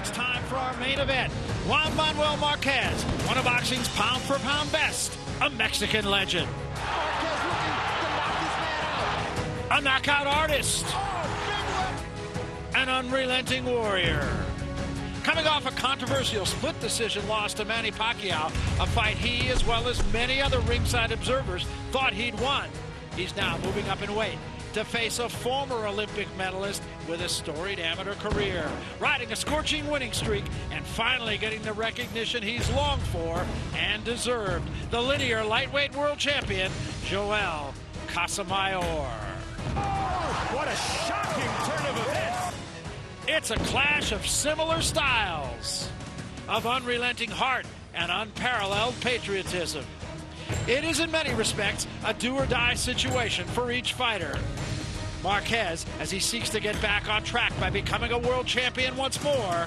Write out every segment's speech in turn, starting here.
It's time for our main event. Juan Manuel Marquez, one of boxing's pound-for-pound best, a Mexican legend. Marquez looking to knock this man out. A knockout artist. An unrelenting warrior. Coming off a controversial split decision loss to Manny Pacquiao, a fight he, as well as many other ringside observers, thought he'd won. He's now moving up in weight to face a former Olympic medalist with a storied amateur career, riding a scorching winning streak and finally getting the recognition he's longed for and deserved. The linear lightweight world champion, Joel Casamayor. Oh, what a shocking turn of events. It's a clash of similar styles, of unrelenting heart and unparalleled patriotism. It is in many respects a do-or-die situation for each fighter. Marquez, as he seeks to get back on track by becoming a world champion once more,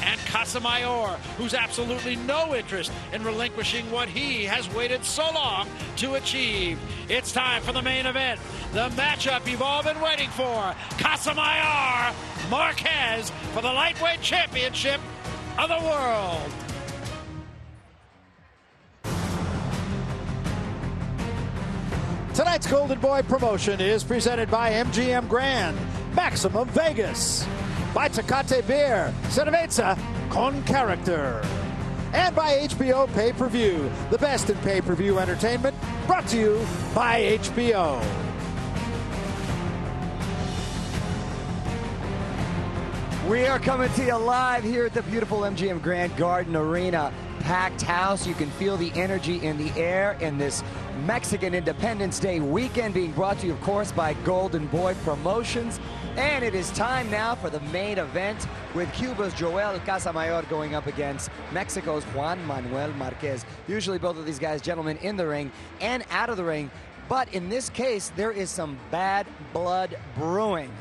and Casamayor, who's absolutely no interest in relinquishing what he has waited so long to achieve. It's time for the main event, the matchup you've all been waiting for. Casamayor Marquez for the lightweight championship of the world. Tonight's Golden Boy promotion is presented by MGM Grand, Maximum Vegas, by Tecate Beer, Cerveza con Character, and by HBO Pay-Per-View, the best in pay-per-view entertainment, brought to you by HBO. We are coming to you live here at the beautiful MGM Grand Garden Arena. Packed house. You can feel the energy in the air in this Mexican Independence Day weekend, being brought to you, of course, by Golden Boy Promotions. And it is time now for the main event, with Cuba's Joel Casamayor going up against Mexico's Juan Manuel Marquez. Usually both of these guys, gentlemen, in the ring and out of the ring. But in this case, there is some bad blood brewing.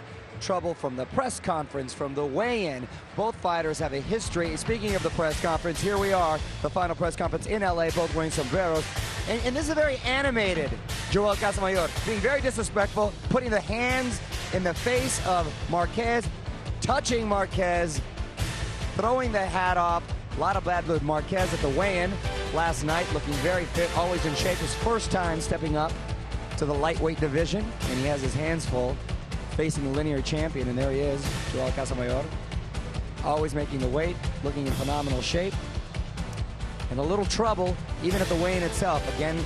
Trouble from the press conference, from the weigh-in. Both fighters have a history. Speaking of the press conference, here we are, the final press conference in LA, both wearing sombreros. And this is a very animated Joel Casamayor, being very disrespectful, putting the hands in the face of Marquez, touching Marquez, throwing the hat off. A lot of bad blood. Marquez at the weigh-in last night, looking very fit, always in shape. His first time stepping up to the lightweight division, and he has his hands full, facing the linear champion, and there he is, Joel Casamayor, always making the weight, looking in phenomenal shape, and a little trouble even at the weigh-in itself. Again,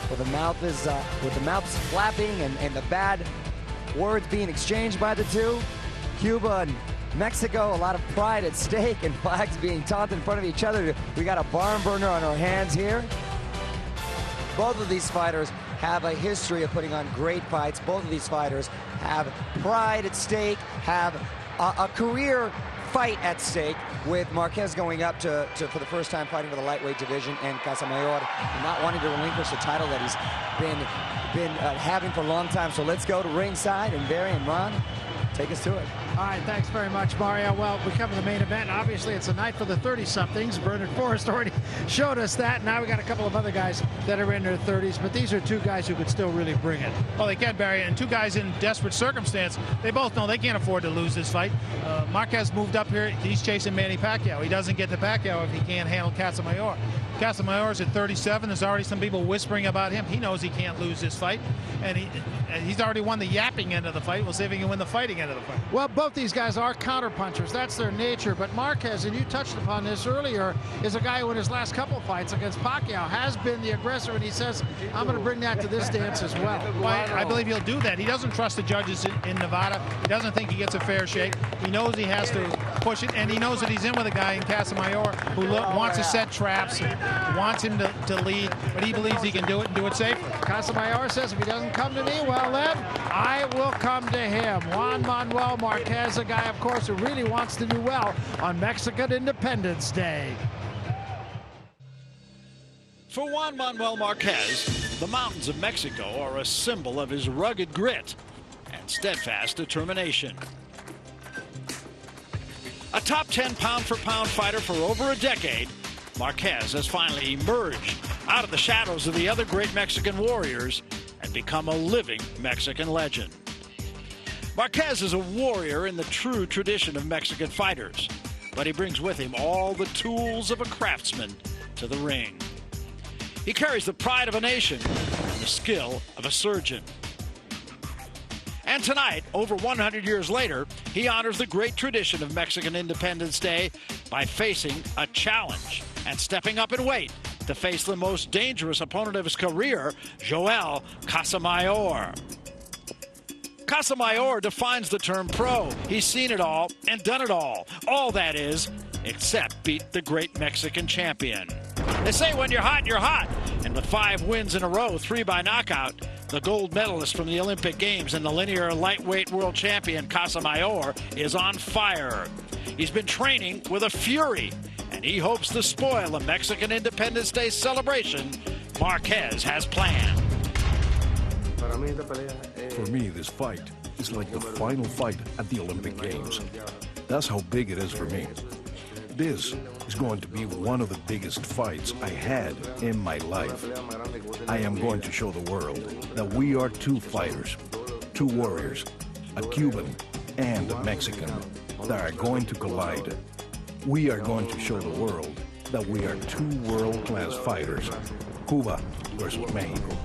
with the mouths flapping and the bad words being exchanged by the two. Cuba and Mexico, a lot of pride at stake, and flags being taunted in front of each other. We got a barn burner on our hands here. Both of these fighters have a history of putting on great fights. Both of these fighters have pride at stake, have a career fight at stake, with Marquez going up for the first time fighting for the lightweight division, and Casamayor not wanting to relinquish the title that he's been having for a long time. So let's go to ringside, and Barry and Ron, take us to it. All right, thanks very much, Mario. Well, we come to the main event. Obviously, it's a night for the 30-somethings. Bernard Forrest already showed us that. Now we got a couple of other guys that are in their 30s, but these are two guys who could still really bring it. Well, they can, Barry, and two guys in desperate circumstance. They both know they can't afford to lose this fight. Marquez moved up here. He's chasing Manny Pacquiao. He doesn't get to Pacquiao if he can't handle Casamayor. Casamayor's at 37. There's already some people whispering about him. He knows he can't lose this fight, and he's already won the yapping end of the fight. We'll see if he can win the fighting end of the fight. Well, both these guys are counterpunchers. That's their nature. But Marquez, and you touched upon this earlier, is a guy who in his last couple fights against Pacquiao has been the aggressor, and he says, I'm going to bring that to this dance as well. I believe he'll do that. He doesn't trust the judges in Nevada. He doesn't think he gets a fair shake. He knows he has to push it, and he knows that he's in with a guy in Casamayor who wants to set traps, wants him to lead, but he believes he can do it and do it safely. Casamayor says, if he doesn't come to me, well then, I will come to him. Juan Manuel Marquez, a guy, of course, who really wants to do well on Mexican Independence Day. For Juan Manuel Marquez, the mountains of Mexico are a symbol of his rugged grit and steadfast determination. A top 10 pound-for-pound fighter for over a decade, Marquez has finally emerged out of the shadows of the other great Mexican warriors and become a living Mexican legend. Marquez is a warrior in the true tradition of Mexican fighters, but he brings with him all the tools of a craftsman to the ring. He carries the pride of a nation and the skill of a surgeon. And tonight, over 100 years later, he honors the great tradition of Mexican Independence Day by facing a challenge and stepping up in weight to face the most dangerous opponent of his career, Joel Casamayor. Casamayor defines the term pro. He's seen it all and done it all. All that is, except beat the great Mexican champion. They say when you're hot, you're hot. And with 5 wins in a row, 3 by knockout, the gold medalist from the Olympic Games and the linear lightweight world champion Casamayor is on fire. He's been training with a fury, and he hopes to spoil the Mexican Independence Day celebration Marquez has planned. For me, this fight is like the final fight at the Olympic Games. That's how big it is for me. This is going to be one of the biggest fights I had in my life. I am going to show the world that we are 2 fighters, 2 warriors, a Cuban and a Mexican, that are going to collide. We are going to show the world that we are 2 world-class fighters, Cuba versus Mexico.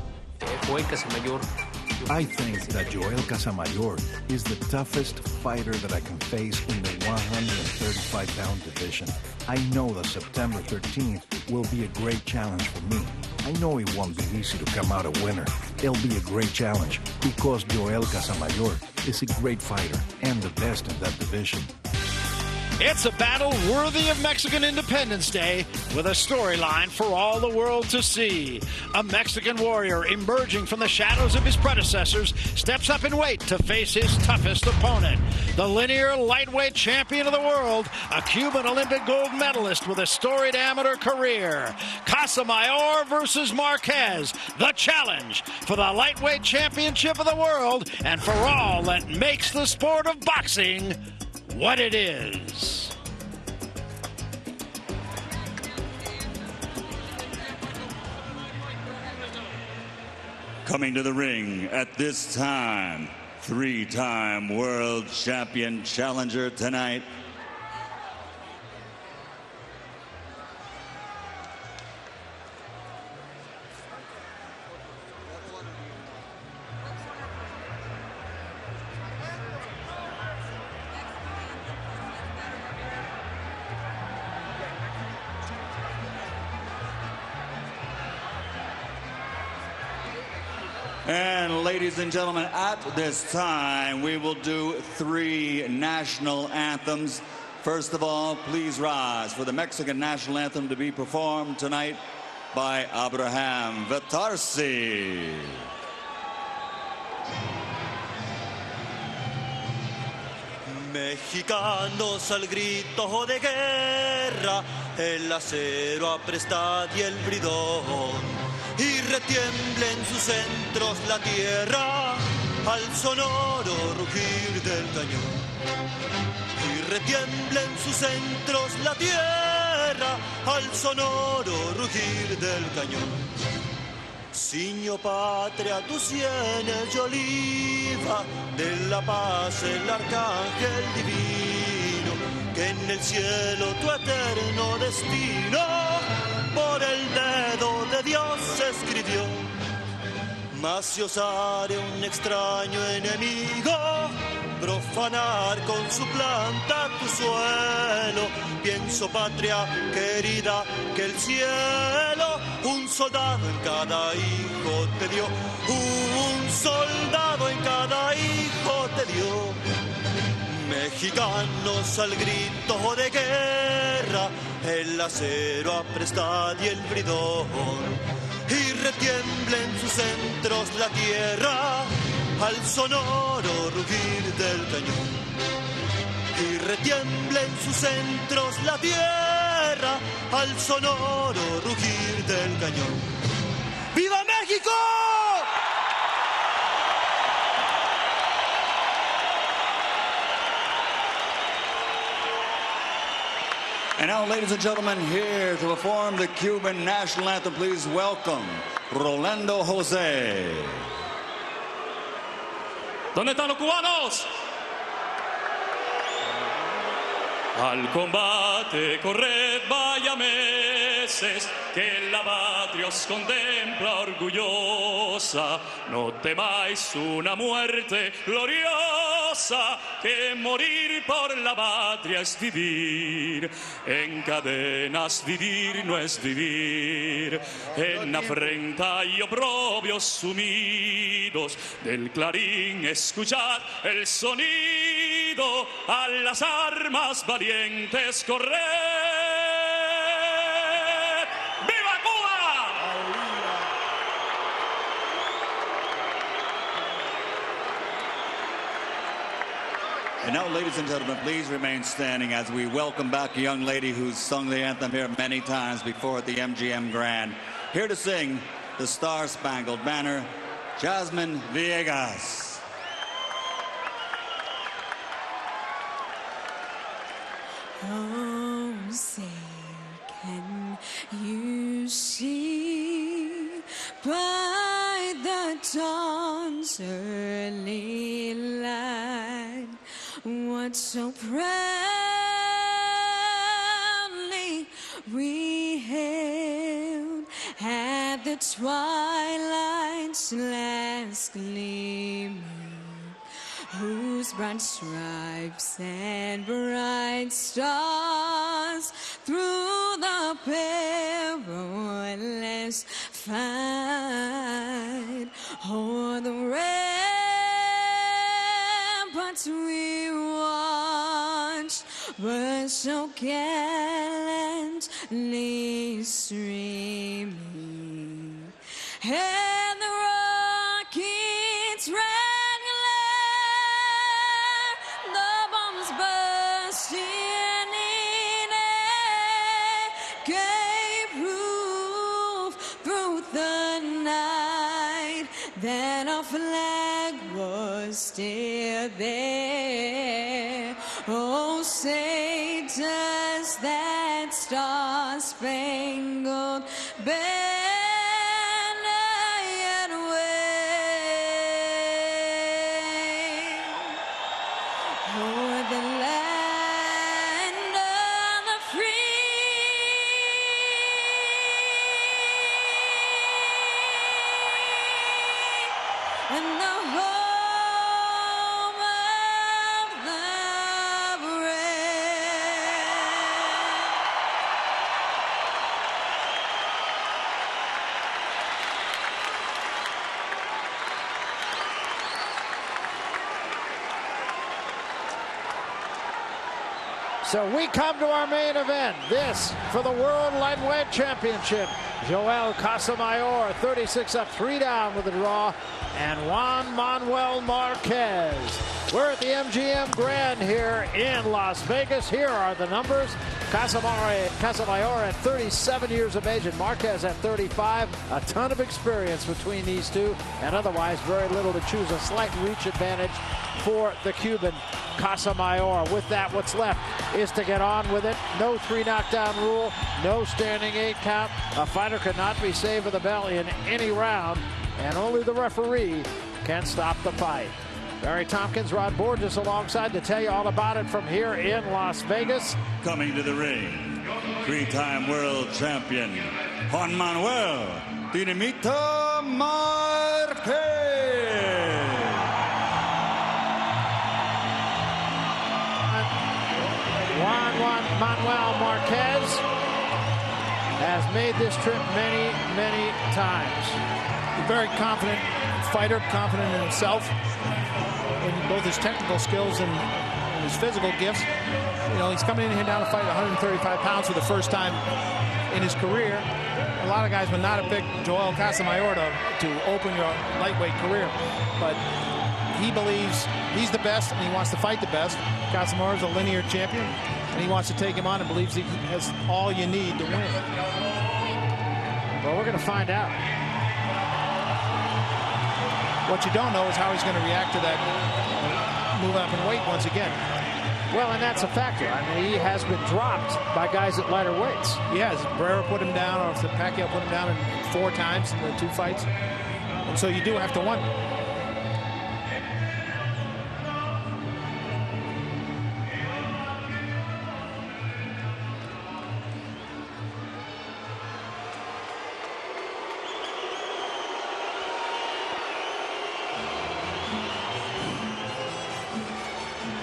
I think that Joel Casamayor is the toughest fighter that I can face in the 135-pound division. I know that September 13th will be a great challenge for me. I know it won't be easy to come out a winner. It'll be a great challenge because Joel Casamayor is a great fighter and the best in that division. It's a battle worthy of Mexican Independence Day with a storyline for all the world to see. A Mexican warrior emerging from the shadows of his predecessors steps up in weight to face his toughest opponent. The linear lightweight champion of the world, a Cuban Olympic gold medalist with a storied amateur career. Casamayor versus Marquez, the challenge for the lightweight championship of the world and for all that makes the sport of boxing what it is. Coming to the ring at this time, 3-time world champion challenger tonight, and ladies and gentlemen, at this time, we will do 3 national anthems. First of all, please rise for the Mexican national anthem to be performed tonight by Abraham Vitarsi. Mexicanos al grito de guerra, el acero apresta y el bridón. Y retiembla en sus centros la tierra al sonoro rugir del cañón. Y retiembla en sus centros la tierra al sonoro rugir del cañón. Ciño patria tus sienes de oliva, de la paz el arcángel divino, que en el cielo tu eterno destino por el dedo de Dios se escribió. Mas si osare un extraño enemigo profanar con su planta tu suelo, pienso patria querida que el cielo un soldado en cada hijo te dio, un soldado en cada hijo te dio. Mexicanos al grito de guerra, el acero apresta y el bridón, y retiembla en sus centros la tierra al sonoro rugir del cañón. Y retiembla en sus centros la tierra al sonoro rugir del cañón. ¡Viva México! And now, ladies and gentlemen, here to perform the Cuban national anthem, please welcome Rolando Jose. ¿Dónde están los cubanos? Al combate corred vaya meses, que la patria os contempla orgullosa. No temáis una muerte gloriosa, que morir por la patria es vivir. En cadenas vivir no es vivir. En afrenta y oprobios sumidos, del clarín escuchar el sonido, a las armas valientes correr. ¡Viva Cuba! And now, ladies and gentlemen, please remain standing as we welcome back a young lady who's sung the anthem here many times before at the MGM Grand. Here to sing the Star-Spangled Banner, Jasmine Villegas. Oh, say, can you see by the dawn's early light what so proudly we hailed at the twilight's last gleaming, whose broad stripes and bright stars through the perilous fight o'er the ramparts we watched were so gallantly streaming, and the rockets ran glare, the bombs bursting in air gave proof through the night that our flag was still there. Oh, say does that star-spangled banner yet wave o'er the land of the free and the home of the brave. So we come to our main event. This for the World Lightweight Championship. Joel Casamayor, 36 up, 3 down with a draw. And Juan Manuel Marquez. We're at the MGM Grand here in Las Vegas. Here are the numbers. Casamayor at 37 years of age and Marquez at 35. A ton of experience between these two, and otherwise very little to choose. A slight reach advantage for the Cuban Casamayor. With that, what's left is to get on with it. No 3 knockdown rule, no standing 8 count. A fighter cannot be saved with a bell in any round, and only the referee can stop the fight. Barry Tompkins, Rod Borges alongside to tell you all about it from here in Las Vegas. Coming to the ring, 3-time world champion, Juan Manuel Dinamita Marquez. Juan Manuel Marquez has made this trip many, many times. A very confident fighter, confident in himself, in both his technical skills and his physical gifts. You know, he's coming in here now to fight 135 pounds for the first time in his career. A lot of guys would not have picked Joel Casamayor to open your lightweight career, but he believes he's the best and he wants to fight the best. Casamayor is a linear champion and he wants to take him on and believes he has all you need to win. Well, we're going to find out. What you don't know is how he's going to react to that move up in weight once again. Well, and that's a factor. I mean, he has been dropped by guys at lighter weights. He has. Barrera put him down, or if the Pacquiao put him down 4 times in the 2 fights. And so you do have to wonder.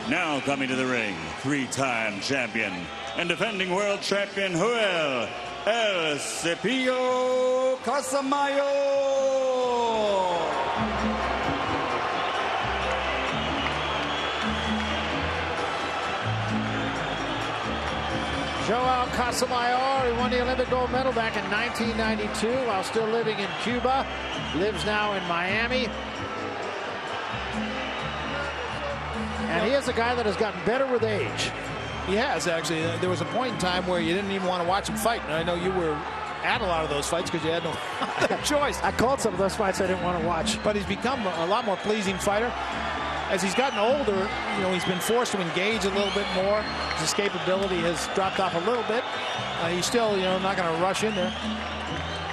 Now coming to the ring, three-time champion and defending world champion Juan El Cepillo Casamayor. Joel Casamayor, he won the Olympic gold medal back in 1992 while still living in Cuba. Lives now in Miami. And he is a guy that has gotten better with age. He has, actually. There was a point in time where you didn't even want to watch him fight. And I know you were at a lot of those fights because you had no choice. I called some of those fights I didn't want to watch. But he's become a lot more pleasing fighter. As he's gotten older, you know, he's been forced to engage a little bit more. His escapability has dropped off a little bit. He's still, you know, not going to rush in there.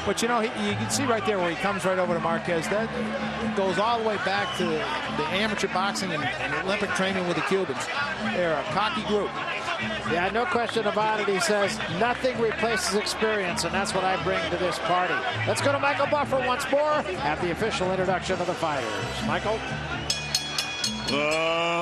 But, you know, you can see right there where he comes right over to Marquez. That goes all the way back to the amateur boxing and Olympic training with the Cubans. They're a cocky group. Yeah, no question about it. He says nothing replaces experience, and that's what I bring to this party. Let's go to Michael Buffer once more at the official introduction of the fighters. Michael?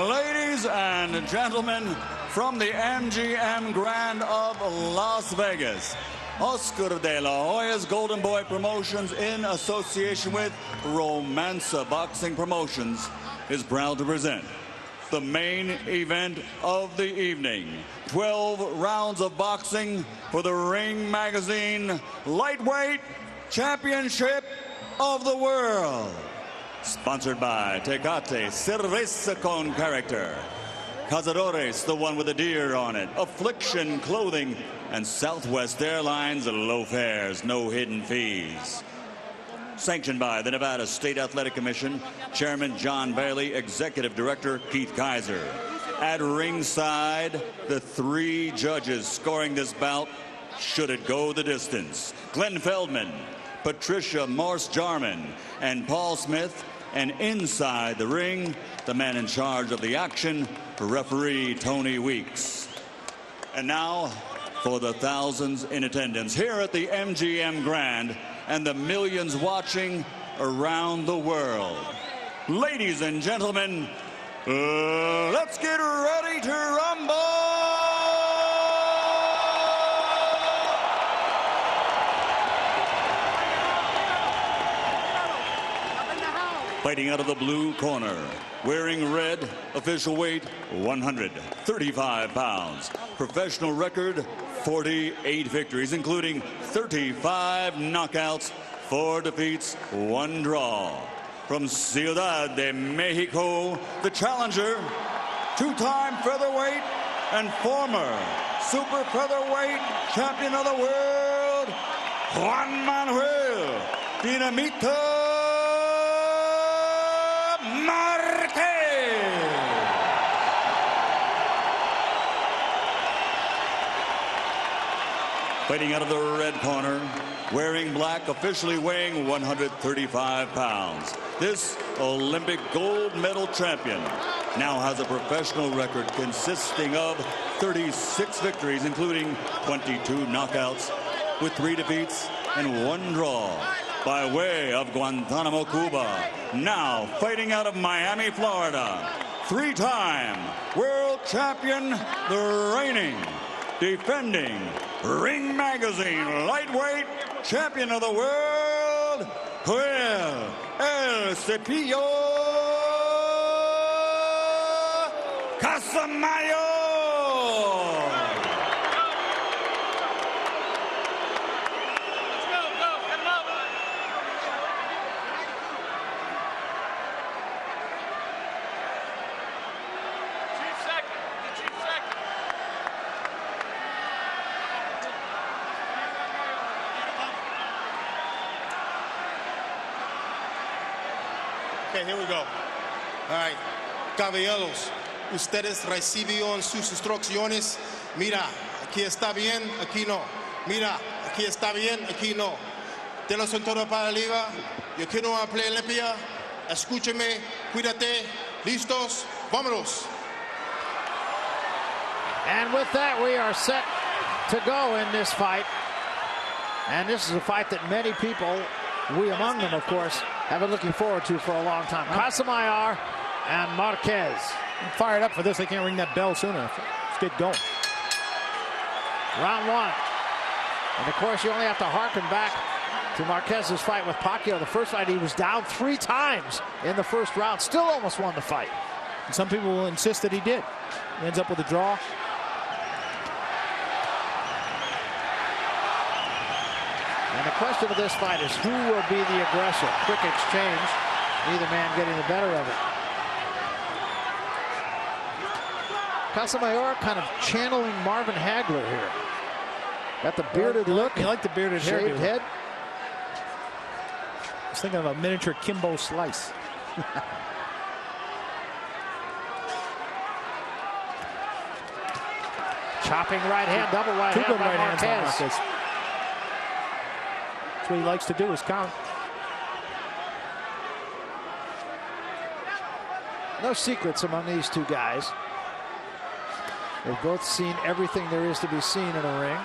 Ladies and gentlemen, from the MGM Grand of Las Vegas, Oscar de la Hoya's Golden Boy Promotions, in association with Romanza Boxing Promotions, is proud to present the main event of the evening. 12 rounds of boxing for the Ring Magazine Lightweight Championship of the World. Sponsored by Tecate Cerveza con Character, Cazadores, the one with the deer on it, Affliction Clothing, and Southwest Airlines low fares, no hidden fees. Sanctioned by the Nevada State Athletic Commission, Chairman John Bailey, Executive Director Keith Kaiser. At ringside, the three judges scoring this bout, should it go the distance: Glenn Feldman, Patricia Morse-Jarman, and Paul Smith. And inside the ring, the man in charge of the action, referee Tony Weeks. And now, for the thousands in attendance here at the MGM Grand and the millions watching around the world. Ladies and gentlemen, let's get ready to rumble! Fighting out of the blue corner, wearing red, official weight 135 pounds. Professional record 48 victories, including 35 knockouts, 4 defeats, 1 draw. From Ciudad de Mexico, the challenger, 2-time featherweight and former super featherweight champion of the world, Juan Manuel Dinamita Marquez. Fighting out of the red corner, wearing black, officially weighing 135 pounds. This Olympic gold medal champion now has a professional record consisting of 36 victories, including 22 knockouts, with 3 defeats and 1 draw. By way of Guantanamo, Cuba, now fighting out of Miami, Florida, 3-time world champion, the reigning, defending Ring Magazine lightweight champion of the world, Juan El Cepillo Casamayor. Okay, here we go. All right, caballeros, ustedes recibieron sus instrucciones. Mira, aquí está bien, aquí no. Mira, aquí está bien, aquí no. De la cintura para arriba. Yo quiero una pelea limpia. Escúcheme, cuídate. Listos, vámonos. And with that, we are set to go in this fight. And this is a fight that many people, we among them, of course, have been looking forward to for a long time. Casamayor and Marquez. Fired up for this. They can't ring that bell sooner. Let's get going. Round one. And of course, you only have to harken back to Marquez's fight with Pacquiao. The first fight, he was down 3 times in the first round. Still almost won the fight. And some people will insist that he did. He ends up with a draw. And the question of this fight is who will be the aggressor? Quick exchange. Neither man getting the better of it. Casamayor kind of channeling Marvin Hagler here. Got the bearded look. You like the bearded hair, shaved head. I was thinking of a miniature Kimbo Slice. Chopping right hand, double right hand. Two good right Marquez. hands on Marquez. That's what he likes to do, is count. No secrets among these two guys. They've both seen everything there is to be seen in a ring.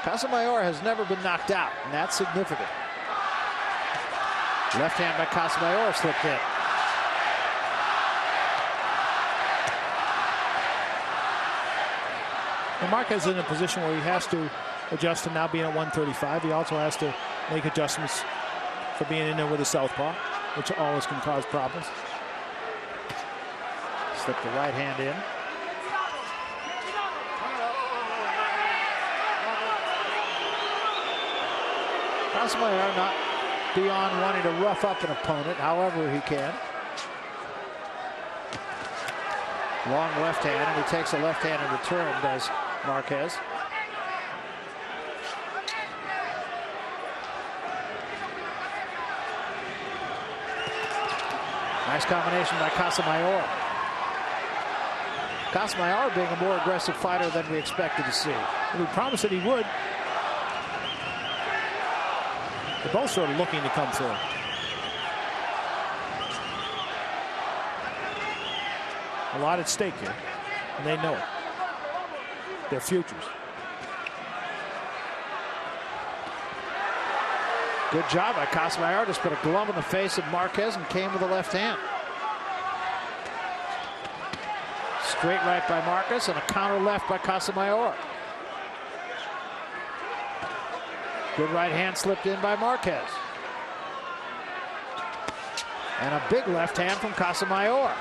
Casamayor has never been knocked out, and that's significant. Left hand by Casamayor slipped in. And Marquez is in a position where he has to adjust to now being at 135. He also has to make adjustments for being in there with a southpaw, which always can cause problems. Slip the right hand in. Casamayor not beyond wanting to rough up an opponent however he can. Long left hand, and he takes a left hand in return, does Marquez. Nice combination by Casamayor. Casamayor being a more aggressive fighter than we expected to see. We promised that he would. They're both sort of looking to come through. A lot at stake here, and they know it. Their futures. Good job by Casamayor. Just put a glove in the face of Marquez and came with the left hand. Straight right by Marquez and a counter left by Casamayor. Good right hand slipped in by Marquez. And a big left hand from Casamayor.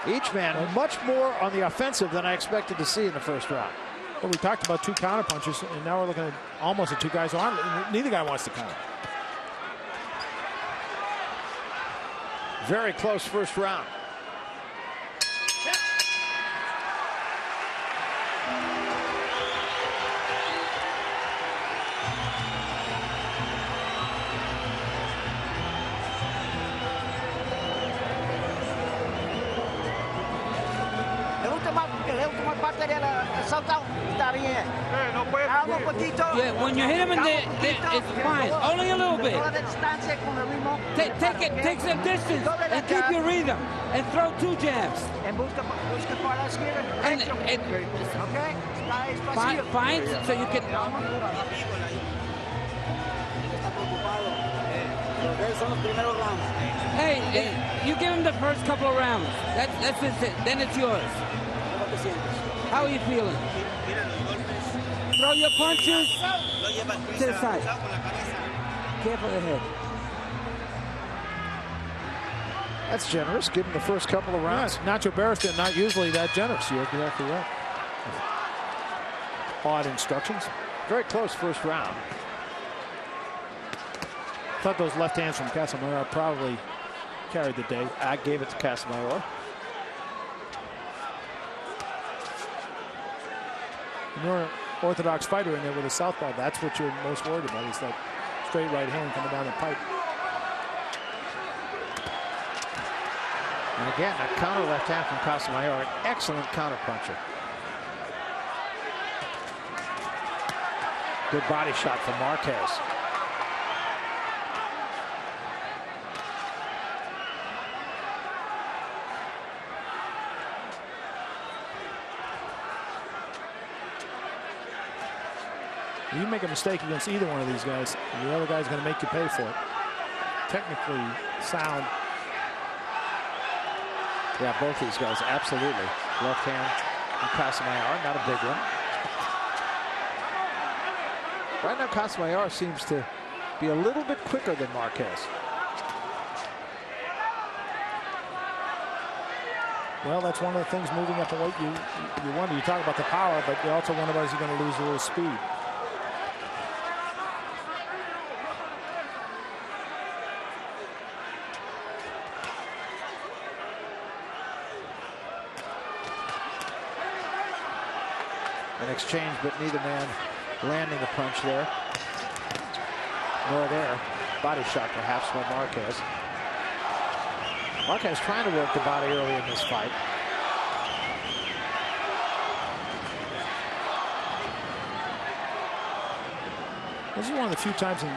Each man much more on the offensive than I expected to see in the first round. Well, we talked about 2 counter punches, and now we're looking at almost at 2 guys who aren't. Neither guy wants to counter. Very close first round. Yeah, when you hit him in there, it's fine. Only a little bit. Take some distance and keep your rhythm and throw 2 jabs. And fine, so you can. Hey, you give him the first couple of rounds. That's it. Then it's yours. How are you feeling? Throw your punches to the side. Careful of the head. That's generous. Give him the first couple of rounds. Yes, Nacho Barrister not usually that generous. You're exactly right. Odd instructions. Very close first round. Thought those left hands from Casamayor probably carried the day. I gave it to Casamayor. You're an orthodox fighter in there with a southpaw. That's what you're most worried about, is that straight right hand coming down the pipe. And again, a counter left hand from Casamayor, an excellent counter puncher. Good body shot from Marquez. You make a mistake against either one of these guys, and the other guy's going to make you pay for it. Technically sound, Yeah, both these guys, absolutely. Left hand from Casamayor, not a big one. Right now, Casamayor seems to be a little bit quicker than Marquez. Well, that's one of the things moving up the weight. You wonder. You talk about the power, but you also wonder, is he going to lose a little speed? An exchange, but neither man landing the punch there. Nor there. Body shot, perhaps, by Marquez. Marquez trying to work the body early in this fight. This is one of the few times in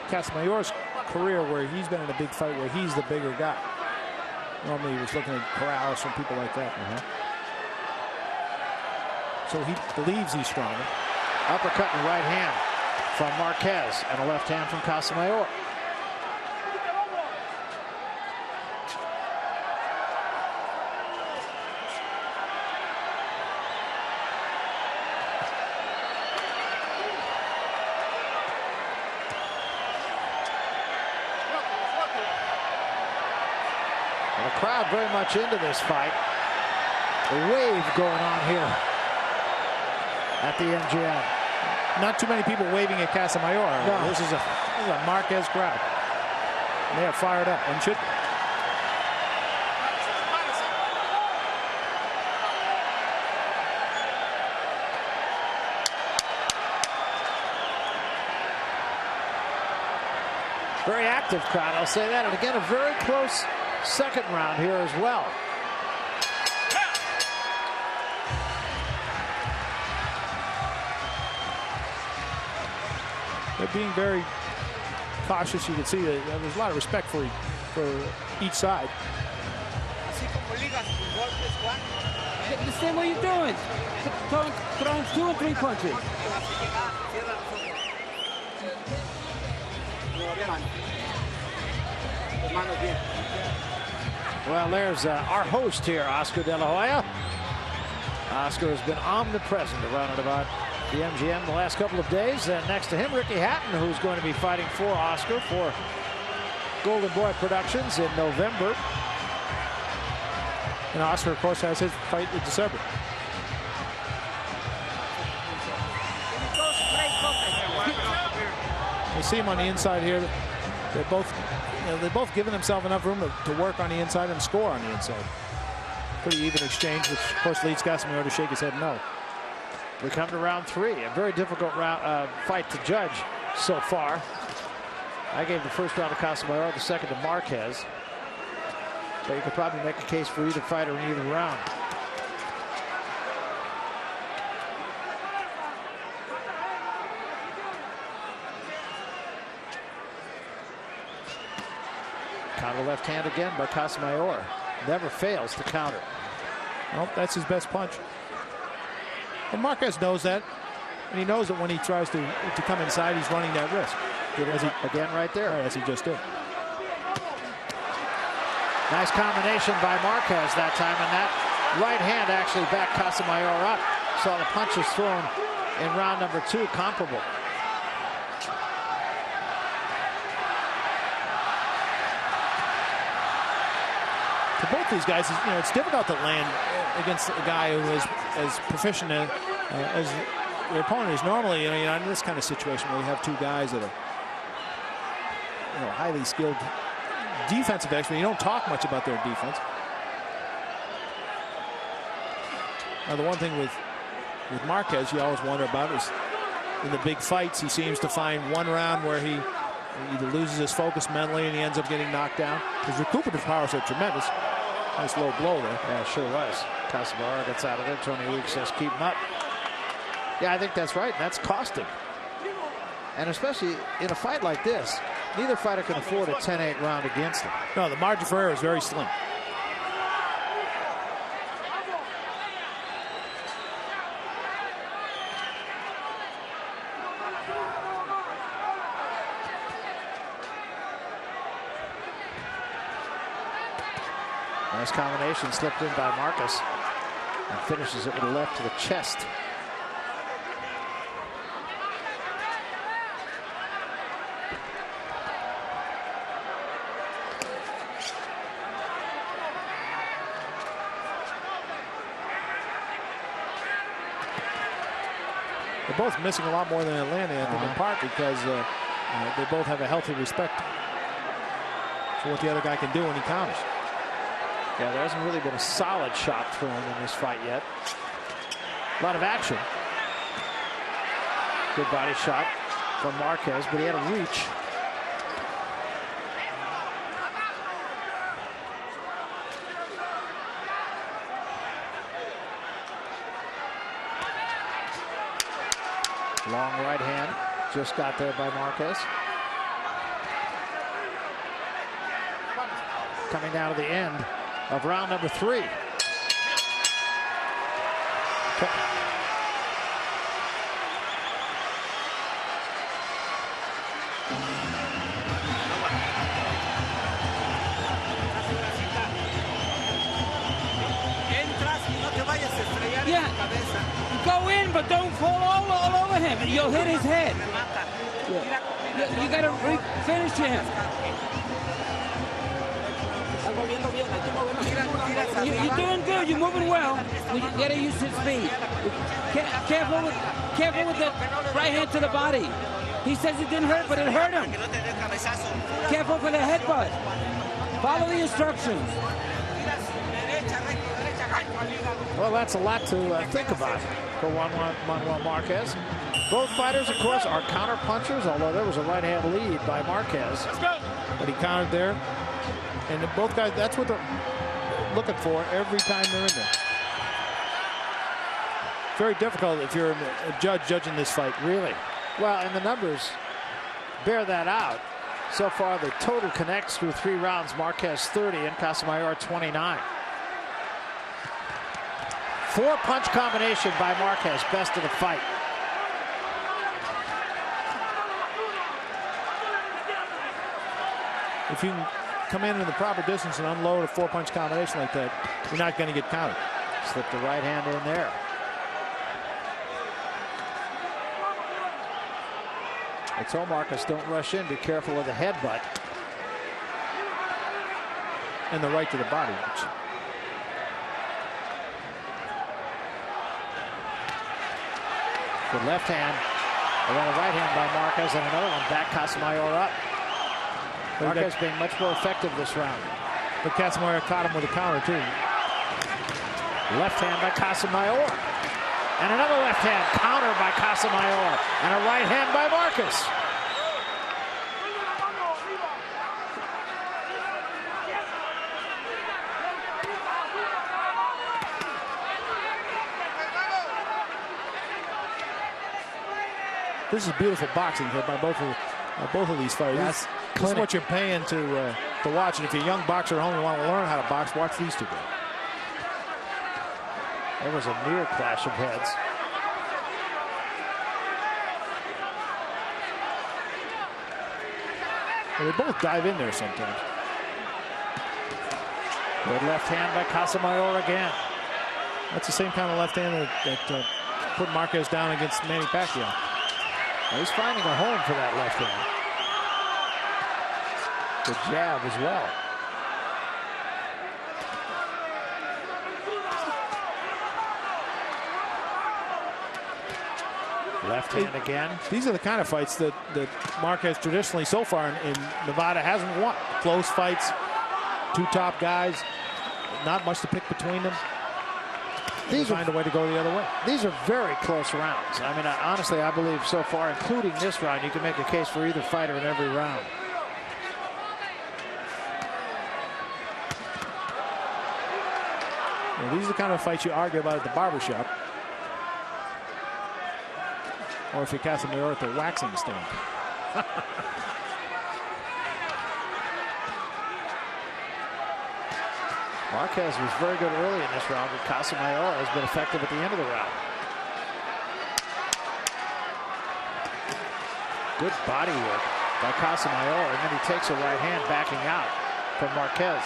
Casamayor's career where he's been in a big fight where he's the bigger guy. Normally he was looking at corrals from people like that. So he believes he's stronger. Uppercut and right hand from Marquez and a left hand from Casamayor. And the crowd very much into this fight. A wave going on here at the MGM. Not too many people waving at Casamayor. No. This is a Marquez crowd. And they are fired up and should. Very active crowd, I'll say that. And again, a very close second round here as well. They're being very cautious. You can see that there's a lot of respect for each side. The same way you're doing. Throwing 2 or 3 punches. Well, there's our host here, Oscar De La Hoya. Oscar has been omnipresent around and about the MGM the last couple of days. And next to him, Ricky Hatton, who's going to be fighting for Oscar for Golden Boy Productions in November. And Oscar, of course, has his fight in December. You see him on the inside here. They're both giving themselves enough room to work on the inside and score on the inside. Pretty even exchange, which of course leads Casamayor to shake his head no. We come to round 3, a very difficult fight to judge so far. I gave the first round to Casamayor, the second to Marquez. But you could probably make a case for either fighter in either round. Counter left hand again by Casamayor. Never fails to counter. Well, that's his best punch. And Marquez knows that. And he knows that when he tries to come inside, he's running that risk. Again right there. As he just did. Nice combination by Marquez that time, and that right hand actually backed Casamayor up. Saw the punches thrown in round number 2 comparable. For both these guys, it's difficult to land against a guy who is as proficient as your opponent is. Normally, in this kind of situation where you have 2 guys that are highly skilled defensive experts, you don't talk much about their defense. Now, the one thing with Marquez you always wonder about is in the big fights, he seems to find one round where he either loses his focus mentally and he ends up getting knocked down. His recuperative powers are tremendous. Nice low blow there. Yeah, it sure was. Casamayor gets out of there. Tony Weeks says keep him up. Yeah, I think that's right. That's costing. And especially in a fight like this, neither fighter can afford a 10-8 round against him. No, the margin for error is very slim. Nice combination slipped in by Marquez. And finishes it with a left to the chest. They're both missing a lot more than Atlanta, I think, in part because they both have a healthy respect for what the other guy can do when he counters. Yeah, there hasn't really been a solid shot thrown in this fight yet. A lot of action. Good body shot from Marquez, but he had a reach. Long right hand, just got there by Marquez. Coming down to the end of round number 3. Yeah, go in, but don't fall all over him. You'll hit his head. Yeah. You got to finish him. You're doing good. You're moving well. You got to use his speed. Careful with the right hand to the body. He says it didn't hurt, but it hurt him. Careful for the headbutt. Follow the instructions. Well, that's a lot to think about for Manuel Marquez. Both fighters, of course, are counter punchers, although there was a right hand lead by Marquez. But he countered there. And both guys, that's what they're looking for every time they're in there. Very difficult if you're a judge judging this fight. Really? Well, and the numbers bear that out. So far, the total connects through 3 rounds. Marquez 30 and Casamayor 29. 4-punch combination by Marquez, best of the fight. If you can come in the proper distance and unload a 4-punch combination like that, you're not going to get countered. Slip the right hand in there. I told Marquez, don't rush in. Be careful of the headbutt. And the right to the body. Good left hand. And then a right hand by Marquez and another one back Casamayor up. Marquez being much more effective this round. But Casamayor caught him with a counter too. Left hand by Casamayor. And another left hand counter by Casamayor. And a right hand by Marquez. This is beautiful boxing by both of these fighters. This is what you're paying to watch. And if you're a young boxer at home and want to learn how to box, watch these two guys. There was a near clash of heads. Well, they both dive in there sometimes. Good left hand by Casamayor again. That's the same kind of left hand that put Marquez down against Manny Pacquiao. Well, he's finding a home for that left hand. Good jab as well. Left hand again. These are the kind of fights that Marquez traditionally so far in Nevada hasn't won. Close fights, 2 top guys, not much to pick between them. These find a way to go the other way. These are very close rounds. I mean, honestly, I believe so far, including this round, you can make a case for either fighter in every round. Well, these are the kind of fights you argue about at the barbershop. Or if you're Casamayor at the waxing stand. Marquez was very good early in this round, but Casamayor has been effective at the end of the round. Good body work by Casamayor, and then he takes a right hand backing out from Marquez.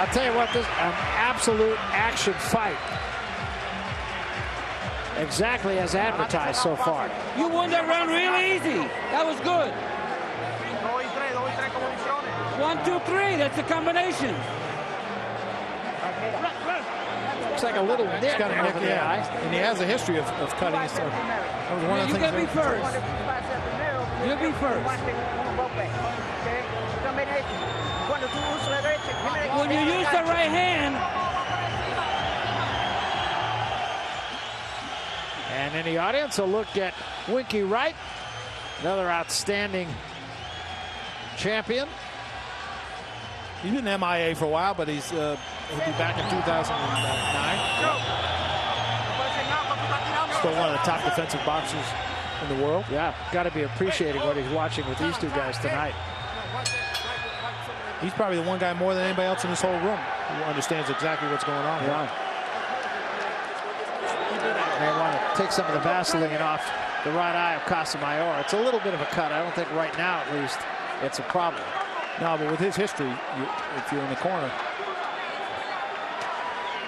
I'll tell you what, this is an absolute action fight. Exactly as advertised so far. You won that round really easy. That was good. 1, 2, 3. That's a combination. Looks like a little nick got a nick, over the eye. And he has a history of cutting. So that was one of the You things. can be first. You be first. When you use the right hand. And in the audience, a look at Winky Wright, another outstanding champion. He's been MIA for a while, but he'll be back in 2009. Still one of the top defensive boxers in the world. Yeah, got to be appreciating what he's watching with these two guys tonight. He's probably the one guy more than anybody else in this whole room who understands exactly what's going on. Yeah. They want to take some of the Vaseline off the right eye of Casamayor. It's a little bit of a cut. I don't think right now, at least, it's a problem. No, but with his history, if you're in the corner,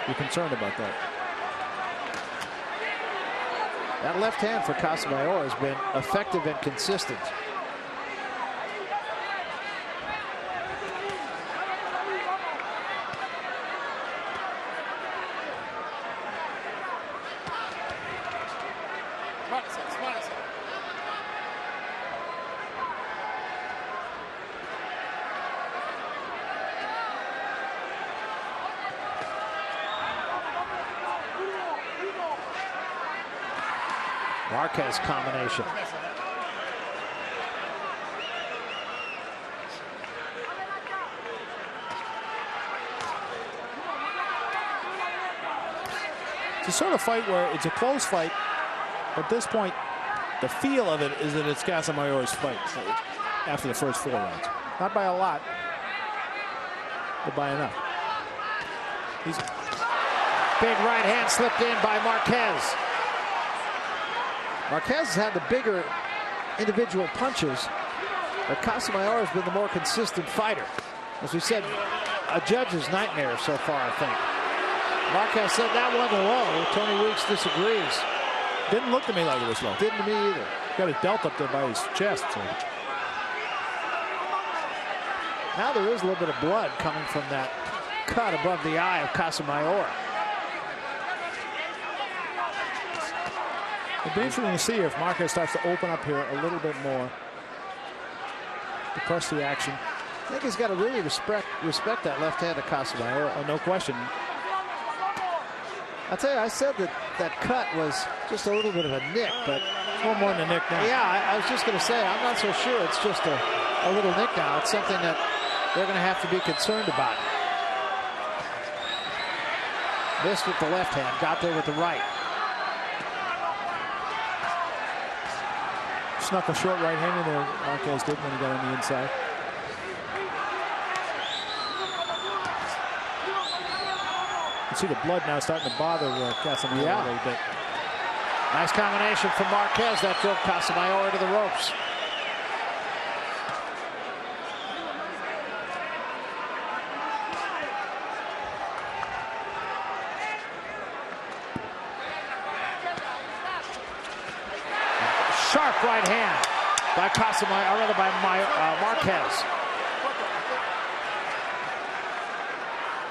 you're concerned about that. That left hand for Casamayor has been effective and consistent. Marquez combination. It's a sort of fight where it's a close fight. At this point, the feel of it is that it's Casamayor's fight after the first 4 rounds. Not by a lot, but by enough. He's big right hand slipped in by Marquez. Marquez has had the bigger individual punches, but Casamayor has been the more consistent fighter. As we said, a judge's nightmare so far, I think. Marquez said that wasn't low. Tony Weeks disagrees. Didn't look to me like it was low. Didn't to me either. Got his belt up there by his chest. So. Now there is a little bit of blood coming from that cut above the eye of Casamayor. It'll be interesting to see if Marquez starts to open up here a little bit more, to press the action. I think he's got to really respect that left hand of Casamayor. Oh, no question. I'll tell you, I said that that cut was just a little bit of a nick, but it's no more than a nick now. Yeah, I was just going to say, I'm not so sure it's just a little nick now. It's something that they're going to have to be concerned about. Missed with the left hand, got there with the right. Snuck a short right hand in there, Marquez did when he got on the inside. You see the blood now starting to bother Casamayor a little bit. Nice combination from Marquez that drove Casamayor into the ropes. Sharp right hand by Casamayor, or rather by Marquez.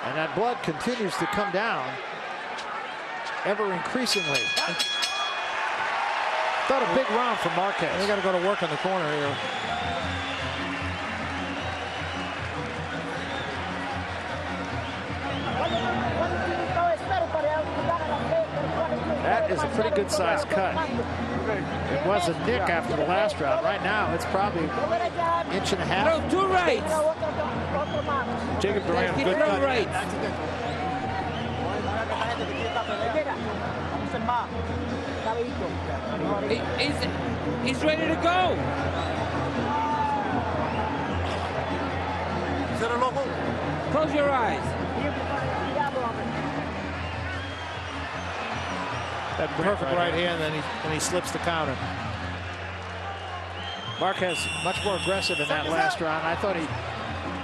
And that blood continues to come down ever increasingly. Thought a big round for Marquez. They got to go to work on the corner here. That is a pretty good sized cut. It was a nick after the last round. Right now, it's probably an inch and a half. Throw 2 rights. Jacob Duran, good cut. Rights. He's ready to go. Close your eyes. That perfect right hand, then he slips the counter. Marquez much more aggressive in that last round. I thought he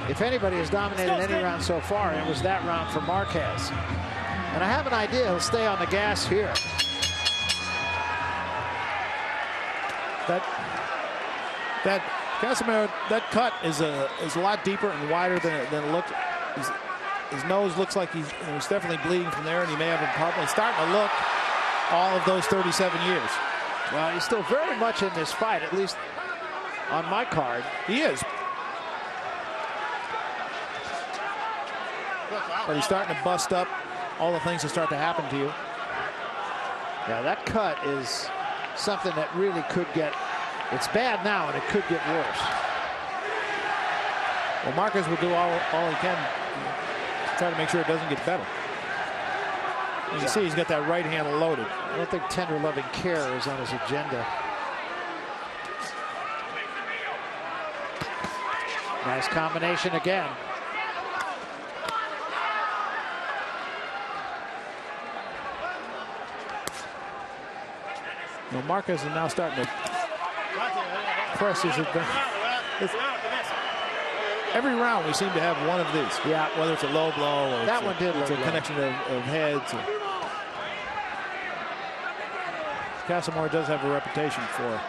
If anybody has dominated any round so far, it was that round for Marquez. And I have an idea he'll stay on the gas here. That Casamayor, that cut is a lot deeper and wider than it looked. His nose looks like he's definitely bleeding from there, and he may have a problem. He's starting to look all of those 37 years. Well, he's still very much in this fight, at least on my card. He is. But he's starting to bust up all the things that start to happen to you. Yeah, that cut is something that really could get, it's bad now and it could get worse. Well, Marquez will do all he can to try to make sure it doesn't get better. You can see he's got that right hand loaded. I don't think tender loving care is on his agenda. Nice combination again. Well, Marquez is now starting to press his advantage. Every round we seem to have one of these. Yeah. Whether it's a low blow or that one did it's a low. connection of heads. Casamayor does have a reputation for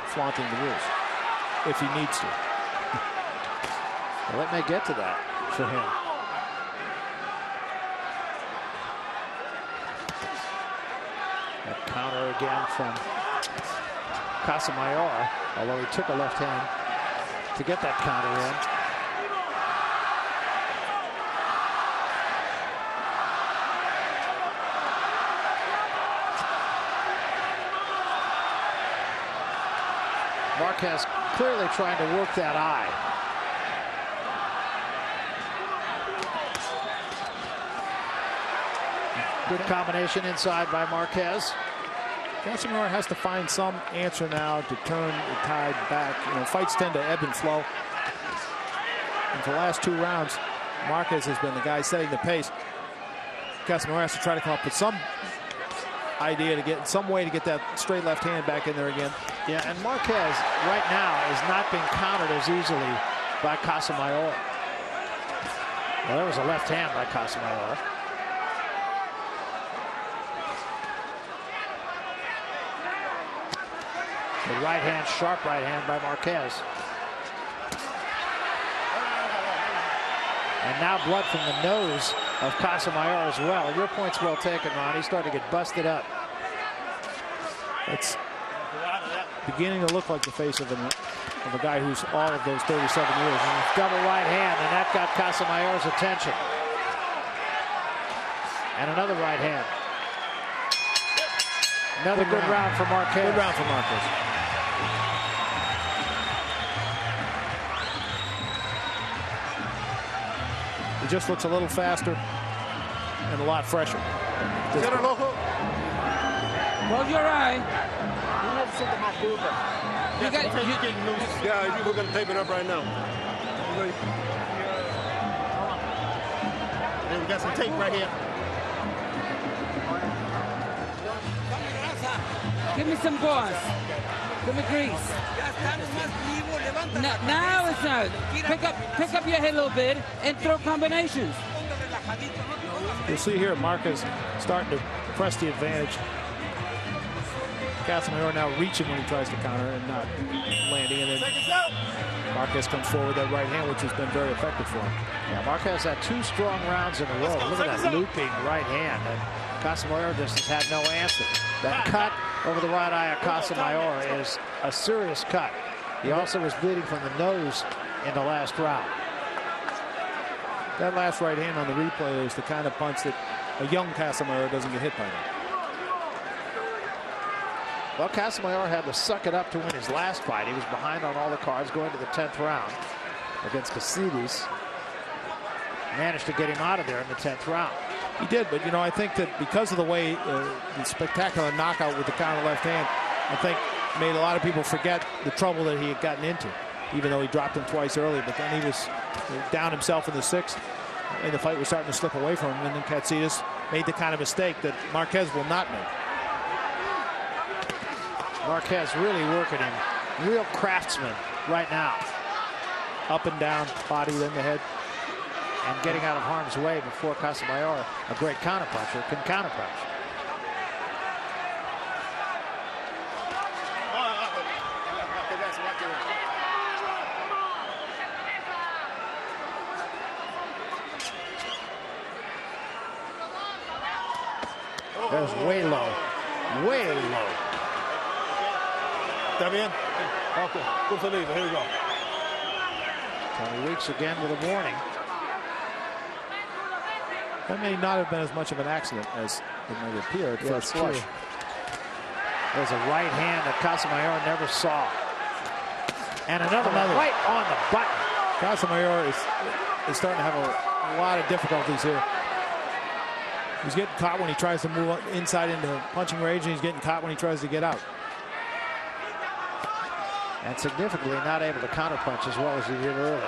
flaunting the rules if he needs to. Well, it may get to that for him. That counter again from Casamayor, although he took a left hand to get that counter in. Marquez clearly trying to work that eye. Good combination inside by Marquez. Casamayor has to find some answer now to turn the tide back. You know, fights tend to ebb and flow. And for the last 2 rounds, Marquez has been the guy setting the pace. Casamayor has to try to come up with some idea to get some way to get that straight left hand back in there again. Yeah, and Marquez right now is not being countered as easily by Casamayor. Well, there was a left hand by Casamayor. The right hand, sharp right hand by Marquez. And now blood from the nose of Casamayor as well. Your point's well taken, Ron. He's starting to get busted up. It's beginning to look like the face of a guy who's all of those 37 years. Double right hand, and that got Casamayor's attention. And another right hand. Another good round for Marquez. Good round for Marquez. He just looks a little faster and a lot fresher. Close your eye. You got Yeah, we're going to tape it up right now. We got some tape right here. Give me some gauze. Give me grease. Now it's not. Pick up your head a little bit and throw combinations. You'll see here Marquez starting to press the advantage. Casamayor now reaching when he tries to counter and not landing. And then Marquez comes forward with that right hand, which has been very effective for him. Yeah, Marquez had 2 strong rounds in a row. Look at that looping right hand. And Casamayor just has had no answer. That cut over the right eye of Casamayor is a serious cut. He also was bleeding from the nose in the last round. That last right hand on the replay is the kind of punch that a young Casamayor doesn't get hit by that. Well, Casamayor had to suck it up to win his last fight. He was behind on all the cards going to the 10th round against Cassidis. Managed to get him out of there in the 10th round. He did, but, you know, I think that because of the way the spectacular knockout with the counter left hand, I think made a lot of people forget the trouble that he had gotten into, even though he dropped him twice early. But then he was down himself in the 6th, and the fight was starting to slip away from him. And then Cassidis made the kind of mistake that Marquez will not make. Marquez really working him. Real craftsman right now. up and down, body, then the head, and getting out of harm's way before Casamayor, a great counterpuncher, can counterpunch. There's way low. Way low. Está bien? Okay. Good for leave. Here we go. Tony Weeks again with a warning. That may not have been as much of an accident as it might appear at first flush. There's a right hand that Casamayor never saw. And another right on the button. Casamayor is starting to have a lot of difficulties here. He's getting caught when he tries to move inside into punching range, and he's getting caught when he tries to get out. And significantly not able to counterpunch as well as he did early.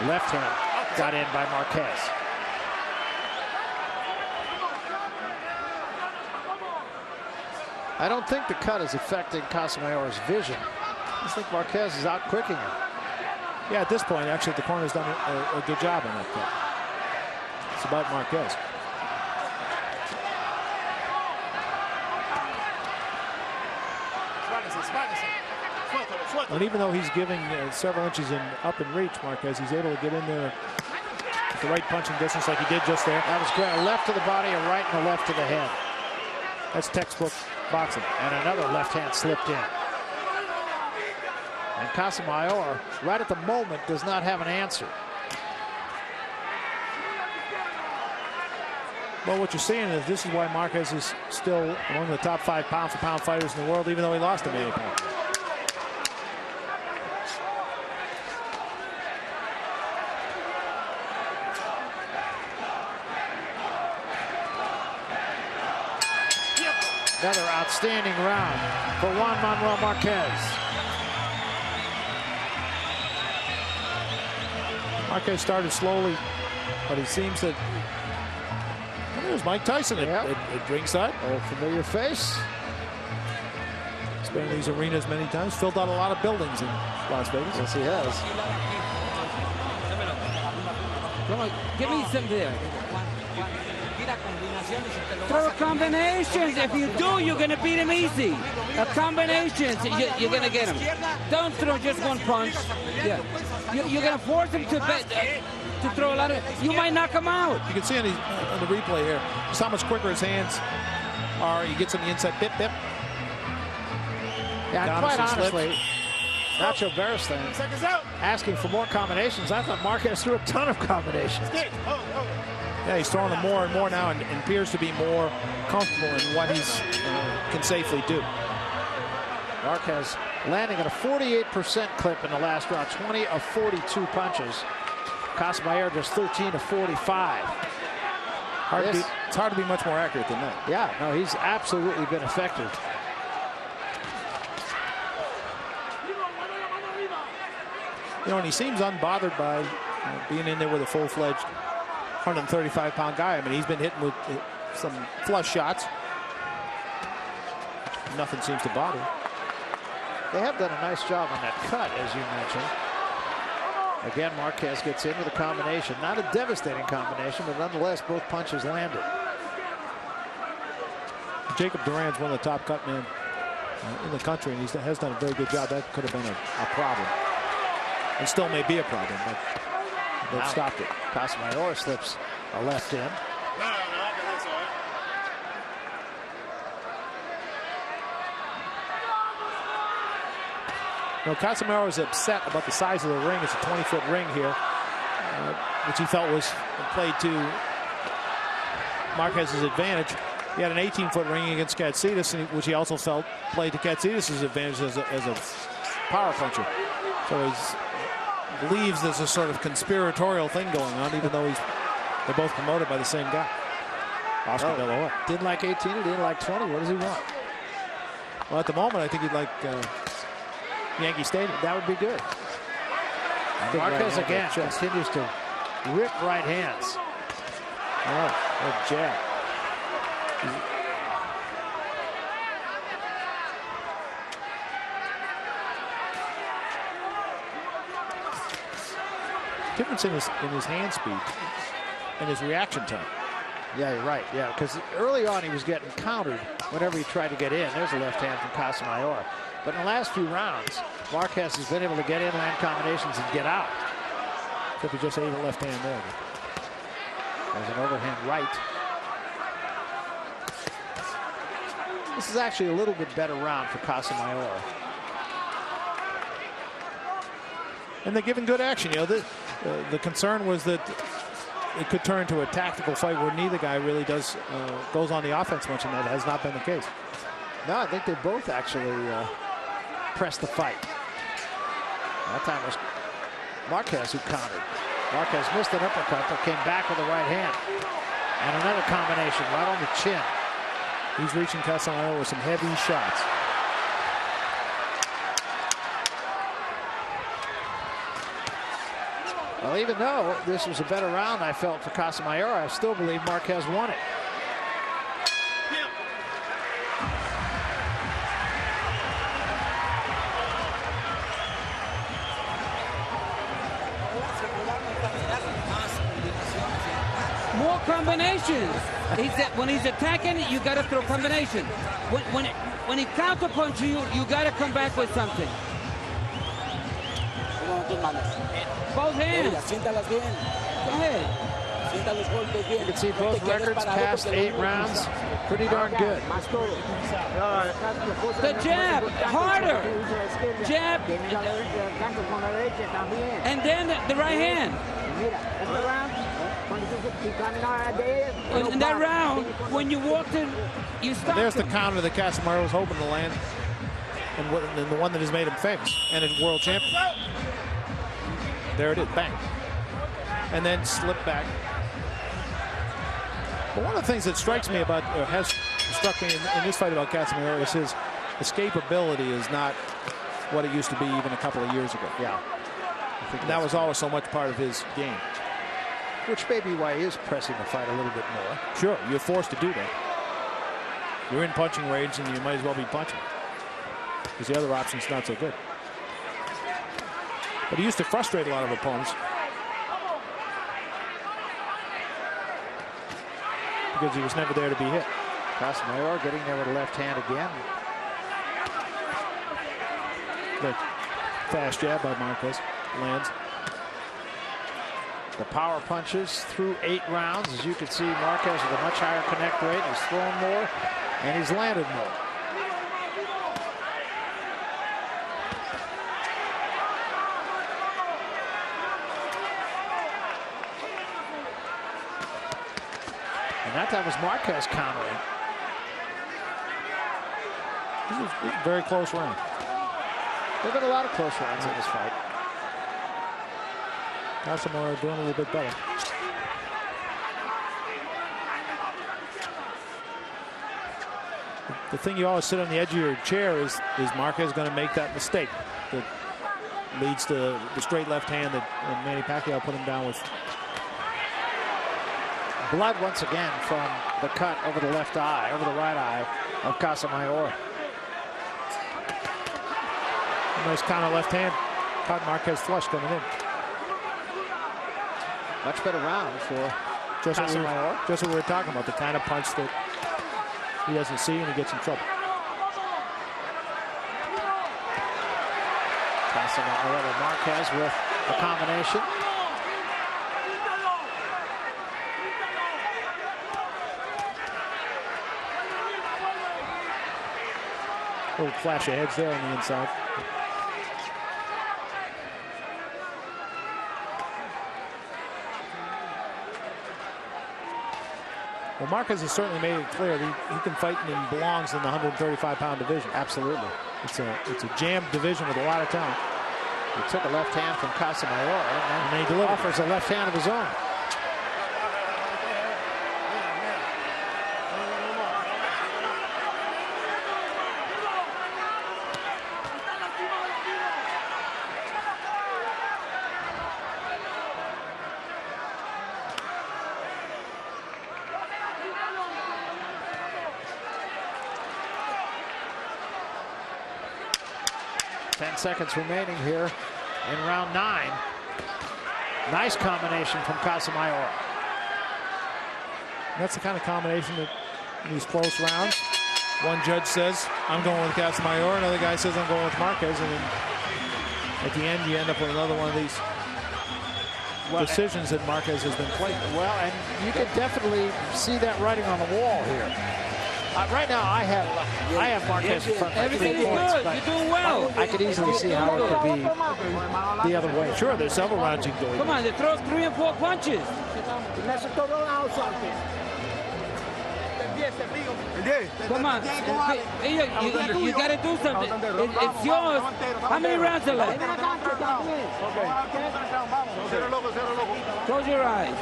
Left hand got in by Marquez. I don't think the cut is affecting Casamayor's vision. I just think Marquez is out quicking him. Yeah, at this point, actually, the corner's done a good job on that cut. It's about Marquez. And even though he's giving several inches in up and reach, Marquez, he's able to get in there at the right punching distance like he did just there. That was great. A left to the body, a right and a left to the head. That's textbook boxing. And another left hand slipped in. And Casamayor, right at the moment, does not have an answer. Well, what you're seeing is this is why Marquez is still among the top 5 pound-for-pound fighters in the world, even though he lost to Manny Pacquiao. Another outstanding round for Juan Manuel Marquez. Marquez started slowly, but he seems that... There's Mike Tyson at ringside. A familiar face. He's been in these arenas many times, filled out a lot of buildings in Las Vegas. Yes, he has. Come on, give me some there. Throw combinations. If you do, you're going to beat him easy. Combinations, you're going to get him. Don't throw just one punch. Yeah, you're going to force him to throw a lot of. You might knock him out. You can see on the replay here just how much quicker his hands are. He gets on the inside, bip, bip. Yeah, quite honestly, Nacho Beristain asking for more combinations. I thought Marquez threw a ton of combinations. Yeah, he's throwing them more and more now, and appears to be more comfortable in what he can safely do. Marquez landing at a 48% clip in the last round, 20 of 42 punches. Casamayor just 13 of 45. It's hard to be much more accurate than that. Yeah, no, he's absolutely been effective. You know, and he seems unbothered by being in there with a full-fledged 135-pound guy. I mean, he's been hitting with some flush shots. Nothing seems to bother him. They have done a nice job on that cut, as you mentioned. Again, Marquez gets in with a combination. Not a devastating combination, but nonetheless, both punches landed. Jacob Duran's one of the top cut men in the country, and he has done a very good job. That could have been a problem. And still may be a problem, but they've stopped it. Casamayor slips a left in. You know, Casamayor was upset about the size of the ring. It's a 20-foot ring here, which he felt was played to Marquez's advantage. He had an 18-foot ring against Katsidis, which he also felt played to Katsidis' advantage as a power puncher. So he believes there's a sort of conspiratorial thing going on, even though they're both promoted by the same guy, Oscar De La Hoya. Didn't like 18, he didn't like 20. What does he want? Well, at the moment, I think he'd like Yankee Stadium. That would be good. Marquez again continues to rip right hands. Oh, a jab. Difference in his hand speed and his reaction time. Yeah, you're right. Yeah, because early on he was getting countered whenever he tried to get in. There's a left hand from Casamayor. But in the last few rounds, Marquez has been able to get in, land combinations, and get out. Except he just ate a left hand there. There's an overhand right. This is actually a little bit better round for Casamayor. And they're giving good action. You know, the concern was that it could turn into a tactical fight where neither guy really goes on the offense much, and that has not been the case. No, I think they both actually pressed the fight. That time was Marquez who countered. Marquez missed an uppercut, but came back with a right hand. And another combination right on the chin. He's reaching Casamayor with some heavy shots. Well, even though this was a better round, I felt, for Casamayor, I still believe Marquez won it. More combinations. When he's attacking, you got to throw combination. When he counter punches you, you got to come back with something. Both hands. Go ahead. You can see both records past 8 rounds. Pretty darn good. The jab, harder. Jab. And then the right hand. In that round, when you walked in, you stopped. There's the counter that Casamayor was hoping to land, and the one that has made him famous and is world champion. There it is, bang. And then slip back. But one of the things that strikes me about, or has struck me in this fight about Casamayor, is his escapability is not what it used to be even a couple of years ago. Yeah. And that was always so much part of his game. Which may be why he is pressing the fight a little bit more. Sure, you're forced to do that. You're in punching range and you might as well be punching. Because the other option's not so good. But he used to frustrate a lot of opponents. Because he was never there to be hit. Casamayor getting there with a left hand again. The fast jab by Marquez lands. The power punches through 8 rounds. As you can see, Marquez with a much higher connect rate. He's thrown more and he's landed more. And that time was Marquez countering. This is a very close round. There have been a lot of close rounds in this fight. Casamayor doing a little bit better. The thing you always sit on the edge of your chair is Marquez going to make that mistake that leads to the straight left hand that Manny Pacquiao put him down with. Blood once again from the cut over the left eye, over the right eye of Casamayor. Nice counter left hand. Caught Marquez flush coming in. Much better round for Casamayor. Just what we were talking about, the kind of punch that he doesn't see and he gets in trouble. Casamayor, Marquez with the combination. A little flash of heads there on the inside. Well, Marquez has certainly made it clear that he can fight and belongs in the 135-pound division. Absolutely. It's a jammed division with a lot of talent. He took a left hand from Casamayor and he offers a left hand of his own. Seconds remaining here in round 9. Nice combination from Casamayor. That's the kind of combination that in these close rounds, one judge says, I'm going with Casamayor, another guy says, I'm going with Marquez, and then at the end, you end up with another one of these decisions that Marquez has been playing. Well, and you can definitely see that writing on the wall here. Right now, I have Marquez in front by 3 Everything is points, good. but You're doing well. I could easily see how it could be the other way. Sure, there's several rounds you can go. Come on, they throw 3 and 4 punches. Come on. You got to do something. It's yours. How many rounds are left? Close your eyes.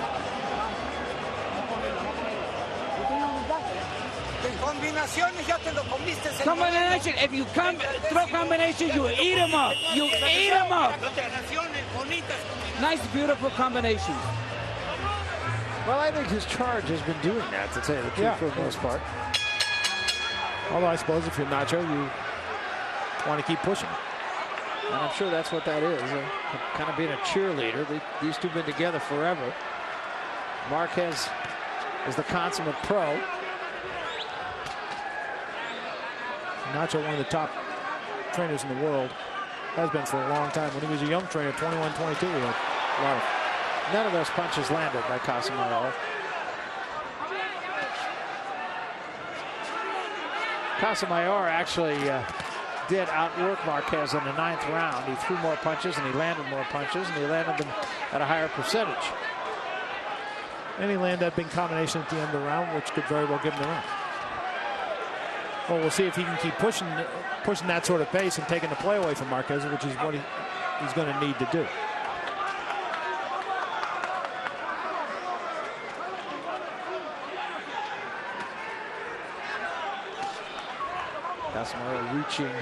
Combination. If you throw combinations, you eat them up. You eat them up. Nice, beautiful combinations. Well, I think his charge has been doing that, to tell you the truth, for the most part. Although I suppose if you're Nacho, you want to keep pushing. And I'm sure that's what that is, kind of being a cheerleader. These two have been together forever. Marquez is the consummate pro. Nacho, one of the top trainers in the world, has been for a long time. When he was a young trainer, 21, 22, he had a lot of. None of those punches landed by Casamayor. Casamayor actually did outwork Marquez in the 9th round. He threw more punches and he landed more punches, and he landed them at a higher percentage. And he landed that big combination at the end of the round, which could very well give him the round. Well, we'll see if he can keep pushing that sort of pace and taking the play away from Marquez, which is what he's going to need to do. Casamayor reaching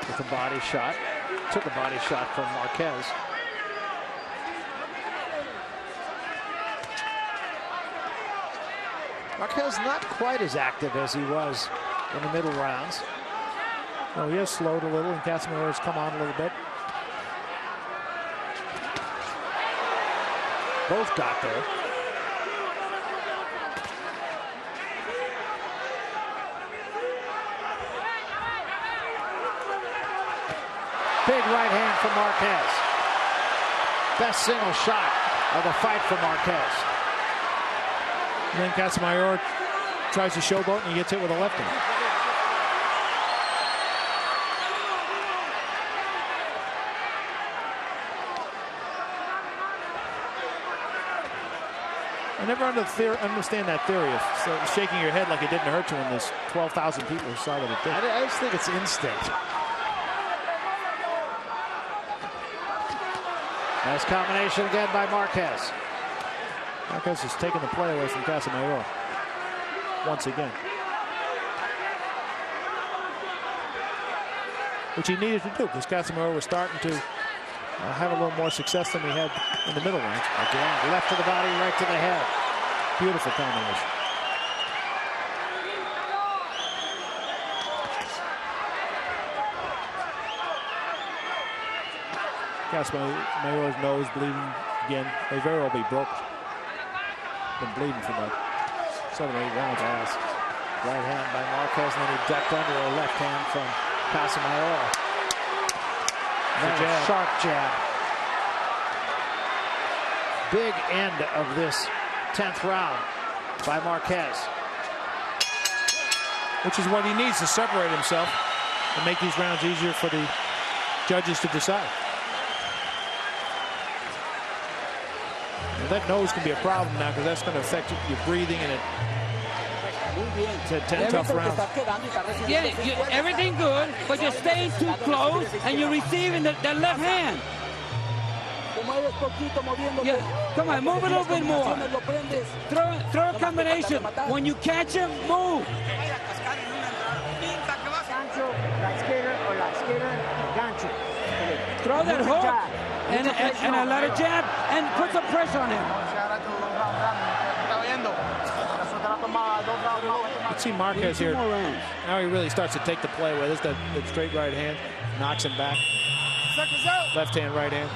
with a body shot. Took a body shot from Marquez. Marquez not quite as active as he was in the middle rounds. Well, he has slowed a little, and Casamayor has come on a little bit. Both got there. Big right hand from Marquez. Best single shot of the fight for Marquez. And then Casamayor tries to showboat, and he gets hit with a left hand. I never understand that theory of shaking your head like it didn't hurt you when there's 12,000 people who saw that it did. I just think it's instinct. Nice combination again by Marquez. Marquez has taken the play away from Casamayor once again, which he needed to do because Casamayor was starting to have a little more success than he had in the middle range. Again, left to the body, right to the head. Beautiful combination. Casamayor's nose bleeding again. May very well be broken. Been bleeding for about 7 or 8 rounds. Right hand by Marquez, and then he ducked under a left hand from Casamayor. Jab. Sharp jab. Big end of this 10th round by Marquez. Which is what he needs to separate himself and make these rounds easier for the judges to decide. That nose can be a problem now because that's going to affect your breathing, and it's 10 tough rounds. Yeah, everything good, but you're staying too close and you're receiving the left hand. Yeah, come on, move a little bit more. Throw a combination. When you catch him, move. Throw that hook and a lot of jab and put some pressure on him. Let's see Marquez here. Now he really starts to take the play away. This is that straight right hand, knocks him back. Left hand, right hand.